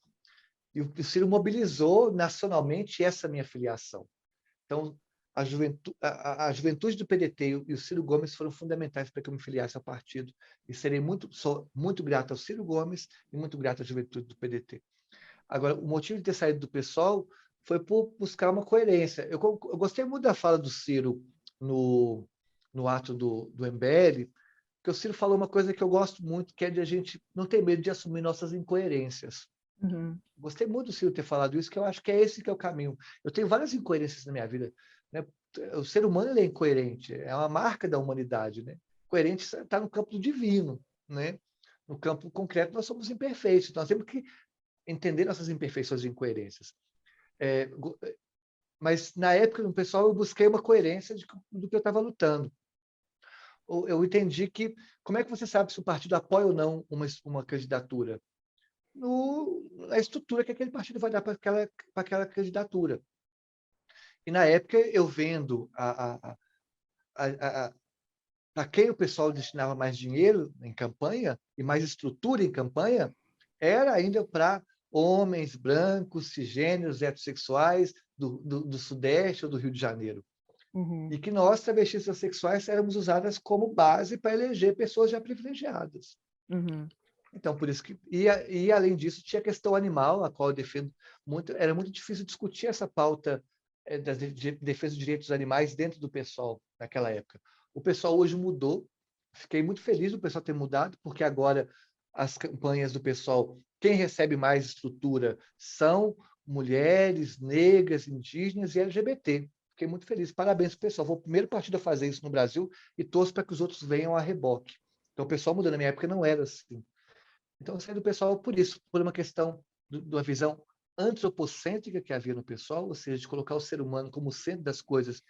E o Ciro mobilizou nacionalmente essa minha filiação. Então, a juventude do PDT e o Ciro Gomes foram fundamentais para que eu me filiasse ao partido. E sou muito grato ao Ciro Gomes e muito grato à juventude do PDT. Agora, o motivo de ter saído do PSOL foi por buscar uma coerência. Eu gostei muito da fala do Ciro no ato do MBL, porque o Ciro falou uma coisa que eu gosto muito, que é de a gente não ter medo de assumir nossas incoerências. Uhum. Gostei muito do Ciro ter falado isso, que eu acho que é esse que é o caminho. Eu tenho várias incoerências na minha vida, né? O ser humano ele é incoerente, é uma marca da humanidade, né? Coerente está no campo do divino, né? No campo concreto nós somos imperfeitos, nós temos que entender nossas imperfeições e incoerências. É, mas na época no pessoal eu busquei uma coerência do que eu estava lutando. Eu entendi que como é que você sabe se o partido apoia ou não uma candidatura? Na estrutura que aquele partido vai dar para aquela candidatura. E na época eu vendo para quem o pessoal destinava mais dinheiro em campanha e mais estrutura em campanha, era ainda para homens brancos, cisgêneros, heterossexuais do Sudeste ou do Rio de Janeiro. Uhum. E que nós, travestis transexuais, éramos usadas como base para eleger pessoas já privilegiadas. Uhum. Então, por isso que. E além disso, tinha a questão animal, a qual eu defendo muito. Era muito difícil discutir essa pauta da defesa dos direitos dos animais dentro do PSOL naquela época. O PSOL hoje mudou. Fiquei muito feliz do PSOL ter mudado, porque agora as campanhas do PSOL, quem recebe mais estrutura são mulheres, negras, indígenas e LGBT. Fiquei muito feliz. Parabéns para o PSOL. Foi o primeiro partido a fazer isso no Brasil e torço para que os outros venham a reboque. Então, o PSOL mudou. Na minha época não era assim. Então, eu saí do pessoal por isso, por uma questão da visão antropocêntrica que havia no pessoal, ou seja, de colocar o ser humano como centro das coisas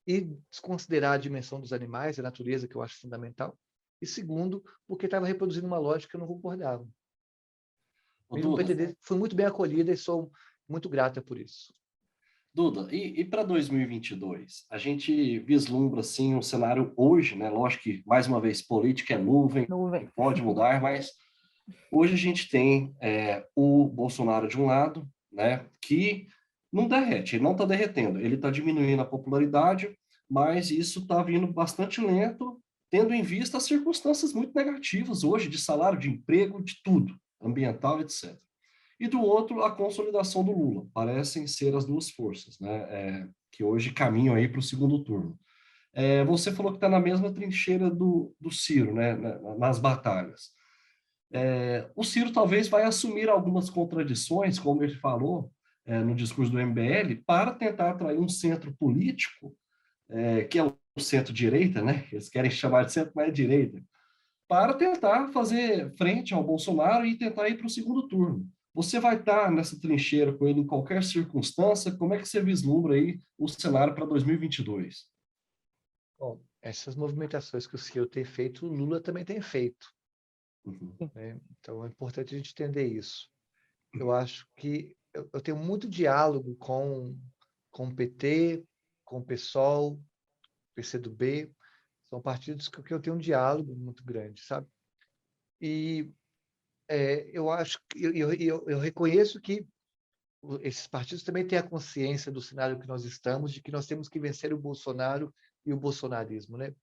e desconsiderar a dimensão dos animais, a natureza, que eu acho fundamental. E segundo, porque estava reproduzindo uma lógica que eu não concordava. ô, E no Duda, PDT fui muito bem acolhida e sou muito grata por isso. Duda, e para 2022? A gente vislumbra assim um cenário hoje, né? Lógico que mais uma vez política é nuvem, Nuvem. pode mudar, mas hoje a gente tem o Bolsonaro de um lado, né? Que não derrete, ele não está derretendo, ele está diminuindo a popularidade, mas isso está vindo bastante lento, tendo em vista as circunstâncias muito negativas hoje de salário, de emprego, de tudo, ambiental, etc. E do outro, a consolidação do Lula. Parecem ser as duas forças, né? Que hoje caminham aí para o segundo turno. Você falou que está na mesma trincheira do Ciro, né? Nas batalhas. O Ciro talvez vai assumir algumas contradições, como ele falou no discurso do MBL, para tentar atrair um centro político, que é o centro-direita, né? Eles querem chamar de centro, mas é direita, para tentar fazer frente ao Bolsonaro e tentar ir para o segundo turno. Você vai estar nessa trincheira com ele em qualquer circunstância? Como é que você vislumbra aí o cenário para 2022? Bom, essas movimentações que o Ciro tem feito, o Lula também tem feito. Uhum. Né? Então, é importante a gente entender isso. Eu acho que eu tenho muito diálogo com o PT, com o PSOL, PCdoB, são partidos que eu tenho um diálogo muito grande, sabe? E eu acho que eu reconheço que esses partidos também têm a consciência do cenário que nós estamos, de que nós temos que vencer o Bolsonaro e o bolsonarismo, né?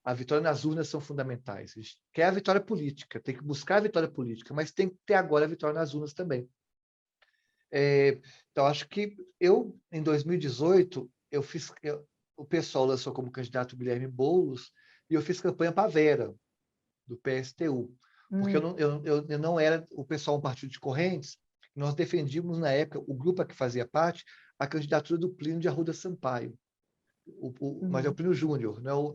A vitória nas urnas são fundamentais. A gente quer a vitória política, tem que buscar a vitória política, mas tem que ter agora a vitória nas urnas também. Então, acho que em 2018, o pessoal lançou como candidato o Guilherme Boulos e eu fiz campanha para a Vera, do PSTU, porque eu não era o pessoal um partido de correntes nós defendíamos, na época, o grupo a que fazia parte, a candidatura do Plínio de Arruda Sampaio. Mas é o Plínio Júnior, não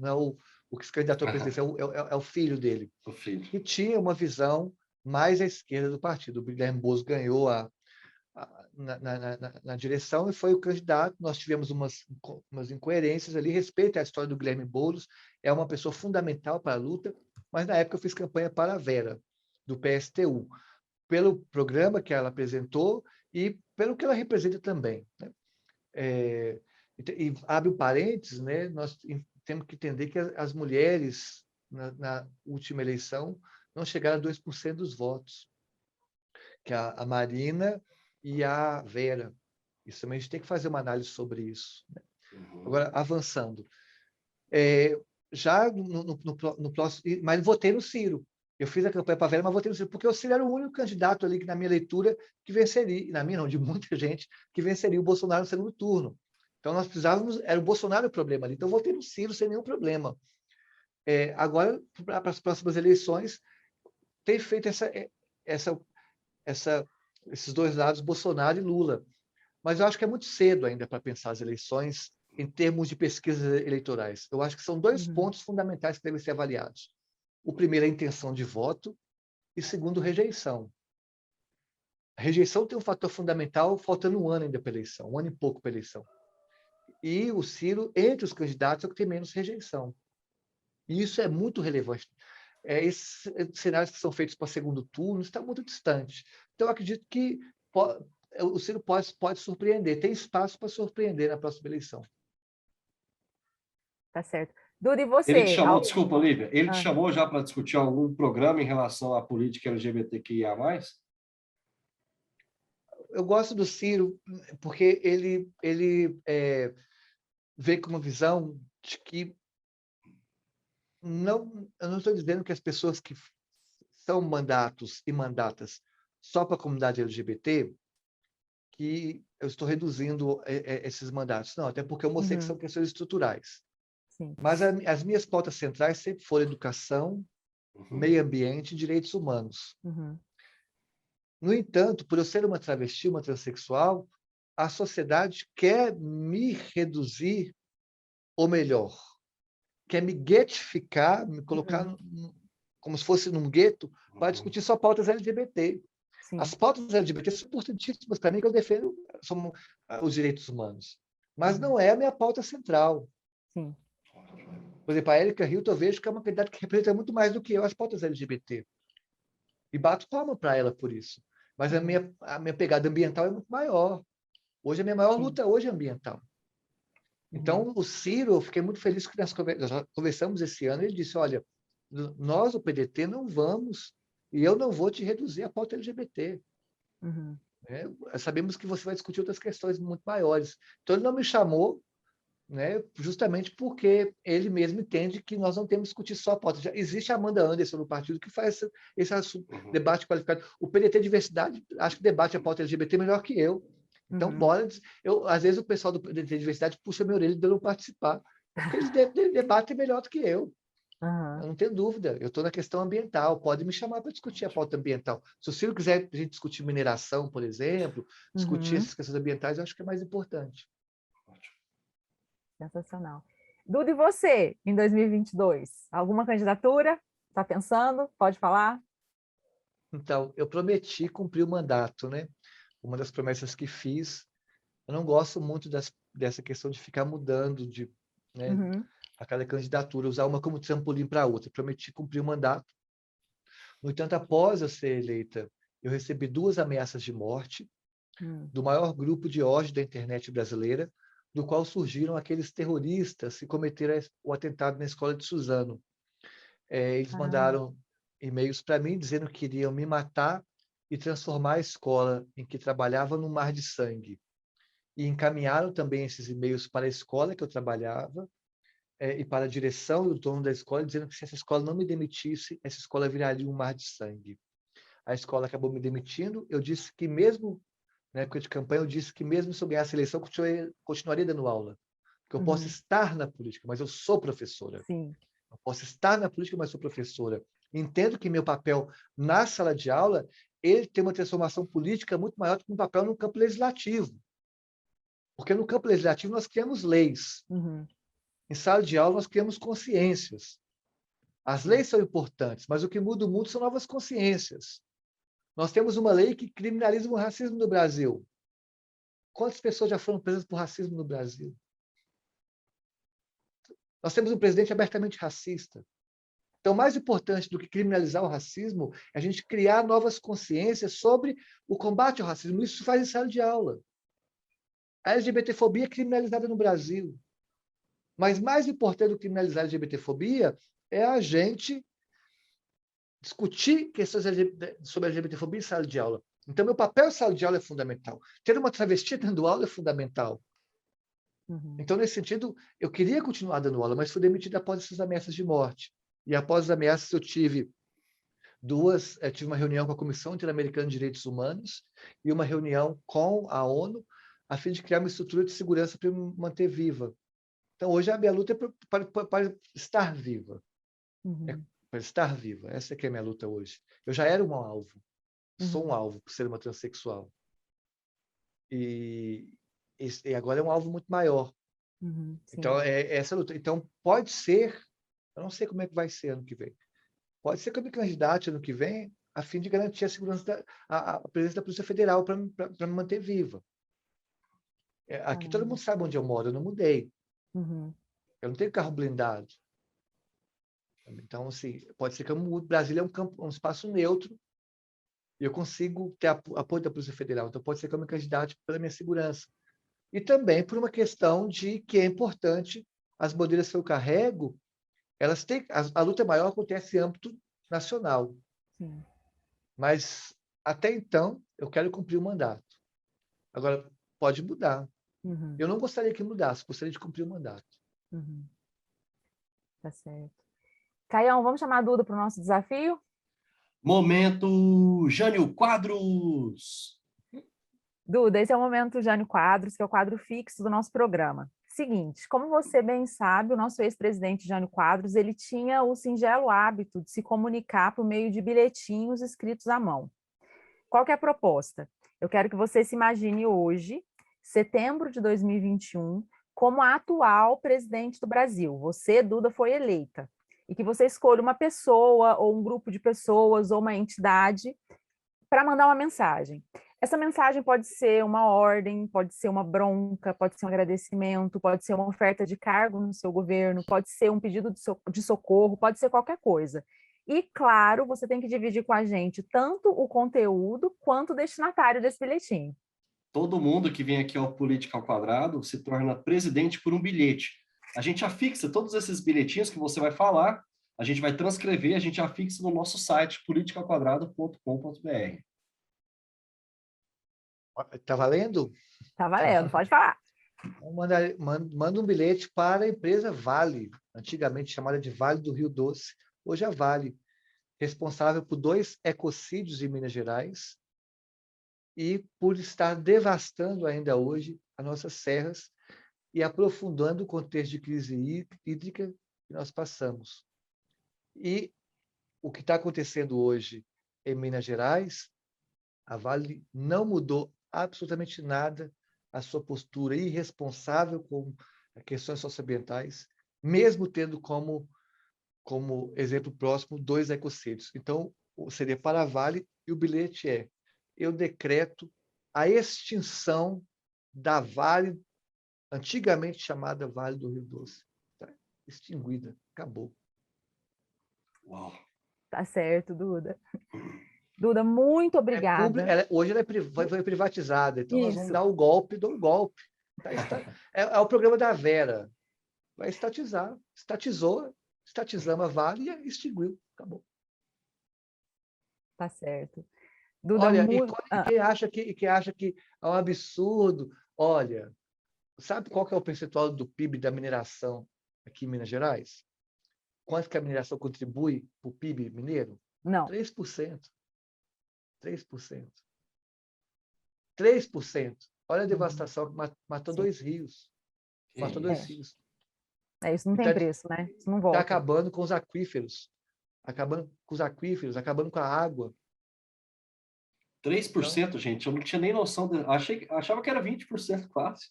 é o que se candidatou à presidência, é o filho dele. O filho. Que tinha uma visão mais à esquerda do partido. O Guilherme Boulos ganhou na direção e foi o candidato. Nós tivemos umas incoerências ali. Respeito à história do Guilherme Boulos, é uma pessoa fundamental para a luta, mas na época eu fiz campanha para a Vera, do PSTU, pelo programa que ela apresentou e pelo que ela representa também, né? E abre um parênteses, né? Nós temos que entender que as mulheres, na última eleição, não chegaram a 2% dos votos, que a Marina e a Vera. Isso também a gente tem que fazer uma análise sobre isso, né? Agora, avançando. Já no próximo... Mas votei no Ciro. Eu fiz a campanha para a Vera, mas votei no Ciro, porque o Ciro era o único candidato ali, que, na minha leitura, que venceria, na minha não, de muita gente, que venceria o Bolsonaro no segundo turno. Então, nós precisávamos... Era o Bolsonaro o problema ali. Então, eu votei no Ciro sem nenhum problema. Agora, para as próximas eleições, tem feito esses dois lados, Bolsonaro e Lula. Mas eu acho que é muito cedo ainda para pensar as eleições em termos de pesquisas eleitorais. Eu acho que são dois pontos fundamentais que devem ser avaliados. O primeiro é a intenção de voto e segundo, rejeição. A rejeição tem um fator fundamental, faltando um ano ainda para a eleição, um ano e pouco para a eleição. E o Ciro, entre os candidatos, é o que tem menos rejeição. E isso é muito relevante. Esses cenários que são feitos para segundo turno está muito distante. Então, eu acredito que o Ciro pode surpreender, tem espaço para surpreender na próxima eleição. Tá certo. Duda, e você? Ele te chamou, desculpa, Olivia, ele te chamou já para discutir algum programa em relação à política LGBTQIA+. Eu gosto do Ciro porque ele vem com uma visão de que eu não estou dizendo que as pessoas que são mandatos e mandatas só para a comunidade LGBT, que eu estou reduzindo esses mandatos. Não, até porque eu mostrei que são questões estruturais. Sim. Mas as minhas pautas centrais sempre foram educação, meio ambiente e direitos humanos. No entanto, por eu ser uma travesti, uma transexual, a sociedade quer me reduzir, ou melhor, quer me guetificar, me colocar como se fosse num gueto, para discutir só pautas LGBT. Sim. As pautas LGBT são importantíssimas para mim, que eu defendo são os direitos humanos. Mas não é a minha pauta central. Sim. Por exemplo, a Érica Hilton, eu vejo que é uma candidata que representa muito mais do que eu as pautas LGBT. E bato palma para ela por isso. Mas a minha pegada ambiental é muito maior. Hoje, a minha maior luta hoje é ambiental. Então, o Ciro, eu fiquei muito feliz que nós conversamos esse ano, ele disse, olha, nós, o PDT, não vamos, e eu não vou te reduzir a pauta LGBT. Sabemos que você vai discutir outras questões muito maiores. Então, ele não me chamou, né, justamente porque ele mesmo entende que nós não temos que discutir só a pauta. Já existe a Amanda Anderson no partido que faz esse debate qualificado. O PDT Diversidade, acho que debate a pauta LGBT melhor que eu. Então, bora. Às vezes o pessoal do PDT Diversidade puxa minha orelha de eu não participar, porque eles debatem melhor do que eu. Eu não tenho dúvida. Eu estou na questão ambiental. Pode me chamar para discutir a pauta ambiental. Se o Ciro quiser a gente discutir mineração, por exemplo, discutir essas questões ambientais, eu acho que é mais importante. Sensacional. Duda, e você, em 2022? Alguma candidatura? Está pensando? Pode falar? Então, eu prometi cumprir o mandato, né? Uma das promessas que fiz. Eu não gosto muito dessa questão de ficar mudando a cada candidatura, usar uma como trampolim para a outra. Prometi cumprir o mandato. No entanto, após eu ser eleita, eu recebi 2 ameaças de morte do maior grupo de ódio da internet brasileira, do qual surgiram aqueles terroristas que cometeram o atentado na escola de Suzano. Eles mandaram e-mails para mim dizendo que iriam me matar e transformar a escola em que trabalhava num mar de sangue. E encaminharam também esses e-mails para a escola que eu trabalhava e para a direção do dono da escola, dizendo que se essa escola não me demitisse, essa escola viraria um mar de sangue. A escola acabou me demitindo. Eu disse que mesmo, na época de campanha, eu disse que mesmo se eu ganhasse a eleição, eu continuaria dando aula. Porque eu posso estar na política, mas eu sou professora. Sim. Eu posso estar na política, mas sou professora. Entendo que meu papel na sala de aula ele tem uma transformação política muito maior do que um papel no campo legislativo. Porque no campo legislativo nós criamos leis. Uhum. Em sala de aula nós criamos consciências. As leis são importantes, mas o que muda o mundo são novas consciências. Nós temos uma lei que criminaliza o racismo no Brasil. Quantas pessoas já foram presas por racismo no Brasil? Nós temos um presidente abertamente racista. Então, mais importante do que criminalizar o racismo é a gente criar novas consciências sobre o combate ao racismo. Isso se faz em sala de aula. A LGBTfobia é criminalizada no Brasil. Mas mais importante do que criminalizar a LGBTfobia é a gente discutir questões sobre a LGBTfobia em sala de aula. Então, meu papel em sala de aula é fundamental. Ter uma travesti dando aula é fundamental. Uhum. Então, nesse sentido, eu queria continuar dando aula, mas fui demitido após essas ameaças de morte. E após as ameaças, eu tive uma reunião com a Comissão Interamericana de Direitos Humanos e uma reunião com a ONU, a fim de criar uma estrutura de segurança para me manter viva. Então, hoje a minha luta é para estar viva. Uhum. Para estar viva. Essa que é a minha luta hoje. Eu já era um alvo. Sou um alvo por ser uma transexual. E agora é um alvo muito maior. Uhum. Então, é essa luta. Então, pode ser, eu não sei como é que vai ser ano que vem, pode ser que eu me candidate ano que vem a fim de garantir a segurança a presença da Polícia Federal para me manter viva. Aqui todo mundo sabe onde eu moro, eu não mudei. Uhum. Eu não tenho carro blindado. Então, assim, pode ser que eu mude. Brasília é um espaço neutro e eu consigo ter apoio da Polícia Federal. Então, pode ser que eu me candidate pela minha segurança. E também por uma questão de que é importante, as bandeiras que eu carrego, elas têm, a luta maior acontece em âmbito nacional. Sim. Mas, até então, eu quero cumprir o mandato. Agora, pode mudar. Uhum. Eu não gostaria que mudasse, gostaria de cumprir o mandato. Uhum. Tá certo. Caião, vamos chamar a Duda para o nosso desafio? Momento Jânio Quadros. Duda, esse é o momento Jânio Quadros, que é o quadro fixo do nosso programa. Seguinte, como você bem sabe, o nosso ex-presidente Jânio Quadros, ele tinha o singelo hábito de se comunicar por meio de bilhetinhos escritos à mão. Qual que é a proposta? Eu quero que você se imagine hoje, setembro de 2021, como a atual presidente do Brasil. Você, Duda, foi eleita. E que você escolha uma pessoa, ou um grupo de pessoas, ou uma entidade, para mandar uma mensagem. Essa mensagem pode ser uma ordem, pode ser uma bronca, pode ser um agradecimento, pode ser uma oferta de cargo no seu governo, pode ser um pedido de socorro, pode ser qualquer coisa. E, claro, você tem que dividir com a gente tanto o conteúdo quanto o destinatário desse bilhetinho. Todo mundo que vem aqui ao Política ao Quadrado se torna presidente por um bilhete. A gente afixa todos esses bilhetinhos que você vai falar, a gente vai transcrever, a gente afixa no nosso site, politicaquadrado.com.br. Está valendo? Tá valendo, pode falar. Manda um bilhete para a empresa Vale, antigamente chamada de Vale do Rio Doce, hoje é Vale, responsável por 2 ecocídios em Minas Gerais e por estar devastando ainda hoje as nossas serras e aprofundando o contexto de crise hídrica que nós passamos. E o que está acontecendo hoje em Minas Gerais, a Vale não mudou absolutamente nada a sua postura irresponsável com questões socioambientais, mesmo tendo como exemplo próximo 2 ecocídios. Então, seria para a Vale e o bilhete é: eu decreto a extinção da Vale, antigamente chamada Vale do Rio Doce. Tá extinguida, acabou. Uau! Tá certo, Duda. Duda, muito obrigada. Hoje ela foi privatizada, então nós vamos Isso. dar o golpe do golpe. É o programa da Vera. Vai estatizar. Estatizamos a Vale e extinguiu. Acabou. Tá certo. Duda, Olha, quem acha que é um absurdo, olha, sabe qual que é o percentual do PIB da mineração aqui em Minas Gerais? Quanto que a mineração contribui para o PIB mineiro? Não. 3%. 3%. 3%. Olha a devastação que matou Sim. 2 rios. Matou 2 rios. Isso não tem preço, né? Isso não volta. Está acabando com os aquíferos. Acabando com a água. 3%, gente, eu não tinha nem noção. Achava que era 20% quase.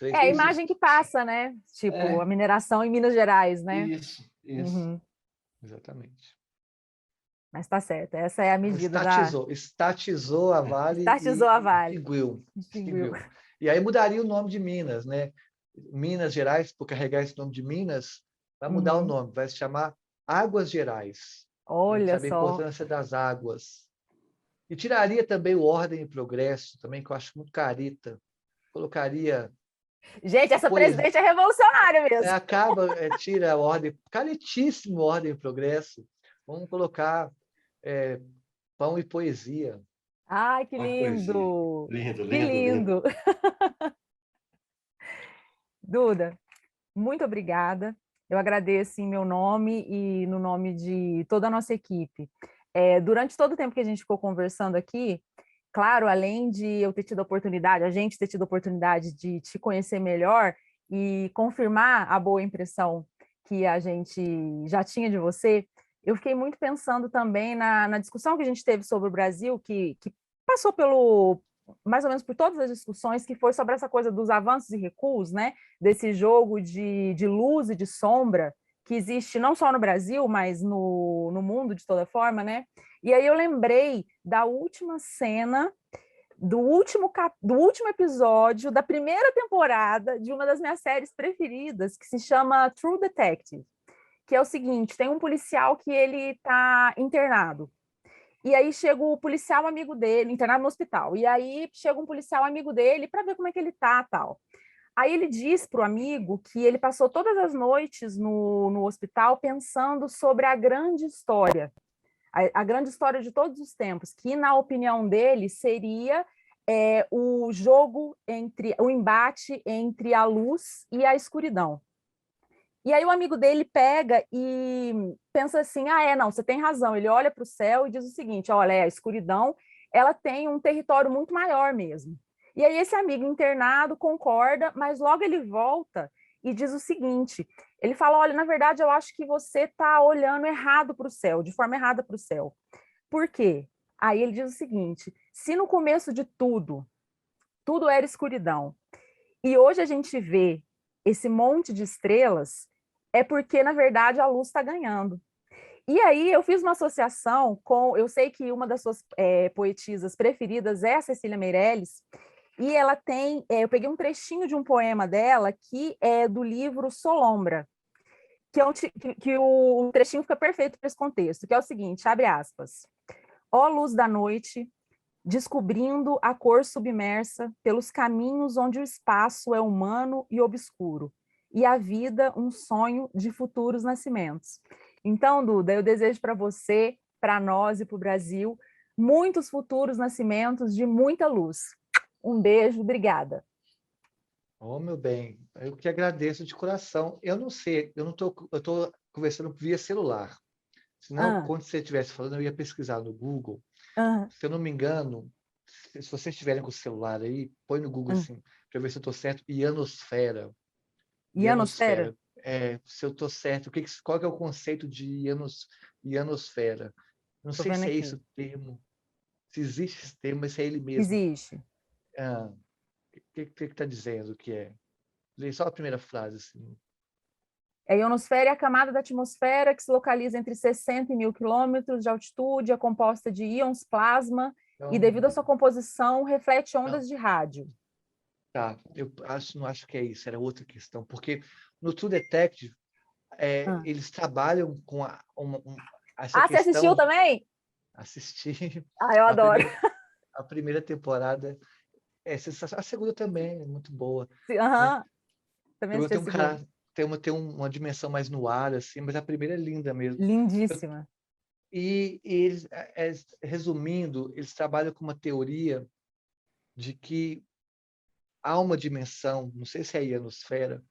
É a imagem que passa, né? Tipo, a mineração em Minas Gerais, né? Isso. Uhum. Exatamente. Mas tá certo, essa é a medida Estatizou a Vale Estatizou a Vale. Extinguiu. E aí mudaria o nome de Minas, né? Minas Gerais, por carregar esse nome de Minas, vai mudar o nome, vai se chamar Águas Gerais. Olha sabe só. A importância das águas. E tiraria também o Ordem e Progresso, também, que eu acho muito carita. Colocaria... Gente, essa presidente é revolucionária mesmo. Tira a Ordem, caritíssimo Ordem e Progresso. Vamos colocar Pão e Poesia. Ai, que lindo! Que lindo! Duda, muito obrigada. Eu agradeço em meu nome e no nome de toda a nossa equipe. Durante todo o tempo que a gente ficou conversando aqui, claro, além de eu ter tido a oportunidade, a gente ter tido a oportunidade de te conhecer melhor e confirmar a boa impressão que a gente já tinha de você, eu fiquei muito pensando também na discussão que a gente teve sobre o Brasil, que passou mais ou menos por todas as discussões, que foi sobre essa coisa dos avanços e recuos, né? Desse jogo de luz e de sombra que existe não só no Brasil, mas no mundo de toda forma, né? E aí eu lembrei da última cena do último episódio da primeira temporada de uma das minhas séries preferidas, que se chama True Detective, que é o seguinte, tem um policial que ele está internado. E aí chega o policial amigo dele, internado no hospital, e aí chega um policial amigo dele para ver como é que ele tá, tal. Aí ele diz para o amigo que ele passou todas as noites no hospital pensando sobre a grande história, a grande história de todos os tempos, que na opinião dele seria o embate entre a luz e a escuridão. E aí o amigo dele pega e pensa assim, não, você tem razão. Ele olha para o céu e diz o seguinte, olha, a escuridão, ela tem um território muito maior mesmo. E aí esse amigo internado concorda, mas logo ele volta e diz o seguinte, ele fala, olha, na verdade eu acho que você está olhando errado para o céu, de forma errada para o céu. Por quê? Aí ele diz o seguinte, se no começo de tudo era escuridão, e hoje a gente vê esse monte de estrelas, é porque, na verdade, a luz está ganhando. E aí eu fiz uma associação com... Eu sei que uma das suas poetisas preferidas é a Cecília Meirelles, e ela tem... eu peguei um trechinho de um poema dela que é do livro Solombra, que o trechinho fica perfeito para esse contexto, que é o seguinte, abre aspas. Ó luz da noite, descobrindo a cor submersa pelos caminhos onde o espaço é humano e obscuro, e a vida um sonho de futuros nascimentos. Então, Duda, eu desejo para você, para nós e para o Brasil, muitos futuros nascimentos de muita luz. Um beijo, obrigada. Oh, meu bem, eu que agradeço de coração. Eu não sei, eu estou conversando via celular. Senão, quando você estivesse falando, eu ia pesquisar no Google. Se eu não me engano, se vocês estiverem com o celular aí, põe no Google assim, para ver se eu estou certo, ionosfera. Ionosfera? Se eu estou certo, qual que é o conceito de ionosfera? Não sei se é esse o termo, se existe esse termo, mas se é ele mesmo. Existe. O que está dizendo que é? Lê só a primeira frase. Assim. A ionosfera é a camada da atmosfera que se localiza entre 60 e 1000 quilômetros de altitude, é composta de íons plasma e, devido à sua composição, reflete ondas de rádio. Tá, eu não acho que é isso, era outra questão, porque no True Detective, eles trabalham com essa questão... Você assistiu também? Assisti. Eu adoro. A primeira temporada é sensacional, a segunda também é muito boa. Né? Também tem uma dimensão mais no ar, assim, mas a primeira é linda mesmo. Lindíssima. E eles, resumindo, eles trabalham com uma teoria de que há uma dimensão, não sei se é a ionosfera,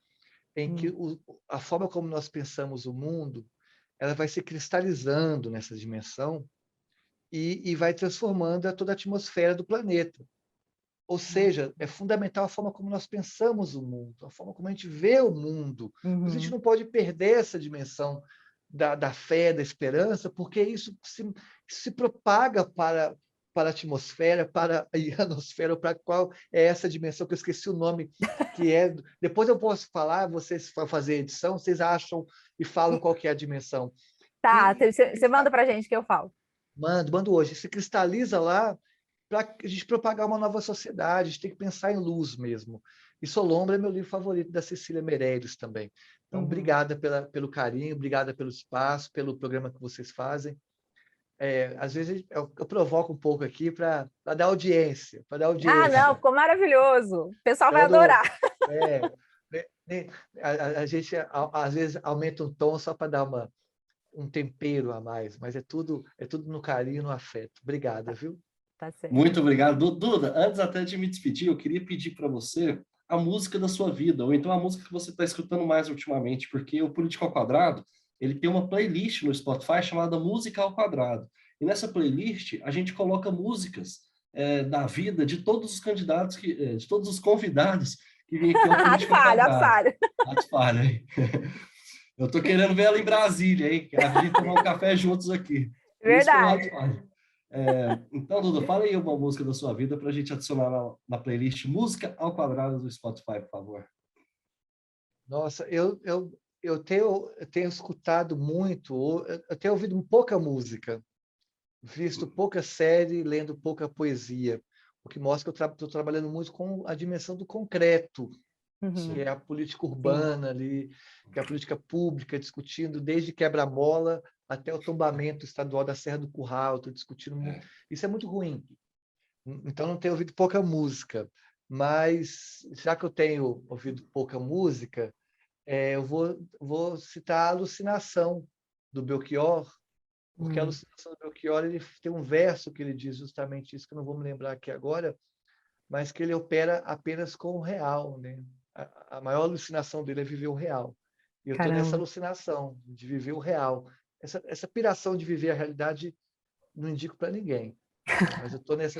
em que a forma como nós pensamos o mundo, ela vai se cristalizando nessa dimensão e vai transformando toda a atmosfera do planeta. Ou seja, é fundamental a forma como nós pensamos o mundo, a forma como a gente vê o mundo. A gente não pode perder essa dimensão da fé, da esperança, porque isso se propaga para para a atmosfera, para a ionosfera, para qual é essa dimensão que eu esqueci o nome, que é. Depois eu posso falar, vocês vão fazer a edição, vocês acham e falam qual que é a dimensão. Tá, você manda pra gente que eu falo. Mando hoje. Se cristaliza lá para a gente propagar uma nova sociedade, a gente tem que pensar em luz mesmo. E Solombra é meu livro favorito da Cecília Meirelles também. Então, obrigada pelo carinho, obrigada pelo espaço, pelo programa que vocês fazem. Às vezes eu provoco um pouco aqui para dar audiência, Ah, não, ficou maravilhoso. O pessoal vai adorar. A gente às vezes aumenta um tom só para dar um tempero a mais, mas é tudo no carinho, no afeto. Obrigada, viu? Tá certo. Muito obrigado. Duda, antes até de me despedir, eu queria pedir para você a música da sua vida, ou então a música que você está escutando mais ultimamente, porque o Política ao Quadrado, ele tem uma playlist no Spotify chamada Música ao Quadrado. E nessa playlist, a gente coloca músicas da vida de todos os candidatos, de todos os convidados que vêm aqui ao Política ao Quadrado. Ato falha, hein? Eu tô querendo ver ela em Brasília, hein? A gente tomar um café juntos aqui. Verdade. Então, Duda, fala aí uma música da sua vida para a gente adicionar na playlist Música ao Quadrado do Spotify, por favor. Nossa, eu tenho escutado muito, eu tenho ouvido pouca música, visto pouca série, lendo pouca poesia, o que mostra que eu estou trabalhando muito com a dimensão do concreto, que é a política urbana ali, que é a política pública, discutindo desde quebra-mola até o tombamento estadual da Serra do Curral, estou discutindo muito. Isso é muito ruim. Então, não tenho ouvido pouca música, mas já que eu tenho ouvido pouca música, eu vou citar a Alucinação, do Belchior, porque a Alucinação do Belchior ele tem um verso que ele diz justamente isso, que eu não vou me lembrar aqui agora, mas que ele opera apenas com o real, né? A maior alucinação dele é viver o real. E eu estou nessa alucinação de viver o real. Essa piração de viver a realidade não indico para ninguém. Mas eu estou nessa...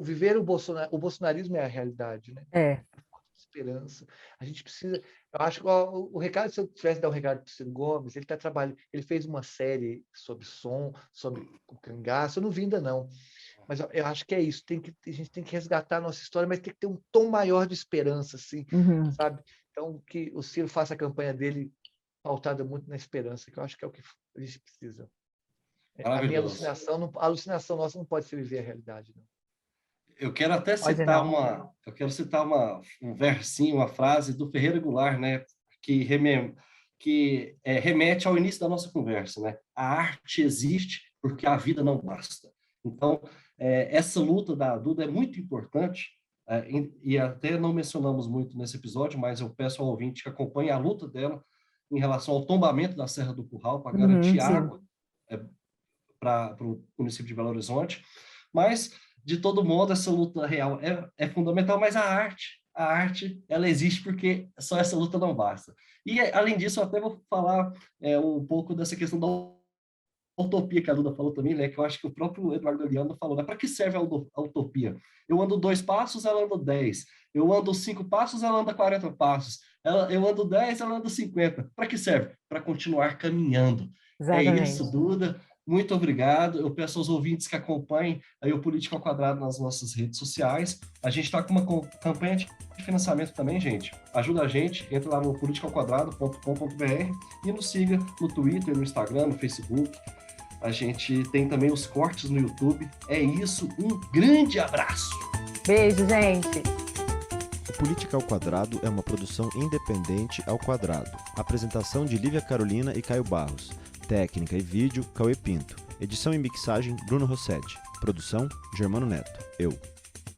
viver o bolsonarismo é a realidade, né? Esperança. A gente precisa... Eu acho que o recado, se eu tivesse dar um recado para o Ciro Gomes, ele está trabalhando... Ele fez uma série sobre som, sobre o cangaço. Eu não vi ainda, não. Mas eu acho que é isso. A gente tem que resgatar a nossa história, mas tem que ter um tom maior de esperança, assim, sabe? Então, que o Ciro faça a campanha dele pautada muito na esperança, que eu acho que é o que a gente precisa. A minha alucinação nossa não pode ser viver a realidade, não. Eu quero até citar um versinho, uma frase do Ferreira Goulart, né, que remete ao início da nossa conversa, né? A arte existe porque a vida não basta. Então, essa luta da Duda é muito importante, e até não mencionamos muito nesse episódio, mas eu peço ao ouvinte que acompanhe a luta dela em relação ao tombamento da Serra do Curral para garantir água para o município de Belo Horizonte. Mas, de todo modo, essa luta real é fundamental, mas a arte, ela existe porque só essa luta não basta. E, além disso, eu até vou falar um pouco dessa questão da utopia que a Duda falou também, né? Que eu acho que o próprio Eduardo Galeano falou, né? Para que serve a utopia? Eu ando 2 passos, ela anda 10. Eu ando 5 passos, ela anda 40 passos. Eu ando 10, ela anda 50. Para que serve? Para continuar caminhando. Exatamente. É isso, Duda. Muito obrigado. Eu peço aos ouvintes que acompanhem aí o Política ao Quadrado nas nossas redes sociais. A gente está com uma campanha de financiamento também, gente. Ajuda a gente, entra lá no politicaoquadrado.com.br e nos siga no Twitter, no Instagram, no Facebook. A gente tem também os cortes no YouTube. É isso, um grande abraço. Beijo, gente. O Política ao Quadrado é uma produção independente ao quadrado. Apresentação de Lívia Carolina e Caio Barros. Técnica e vídeo, Cauê Pinto. Edição e mixagem, Bruno Rossetti. Produção, Germano Neto. Eu.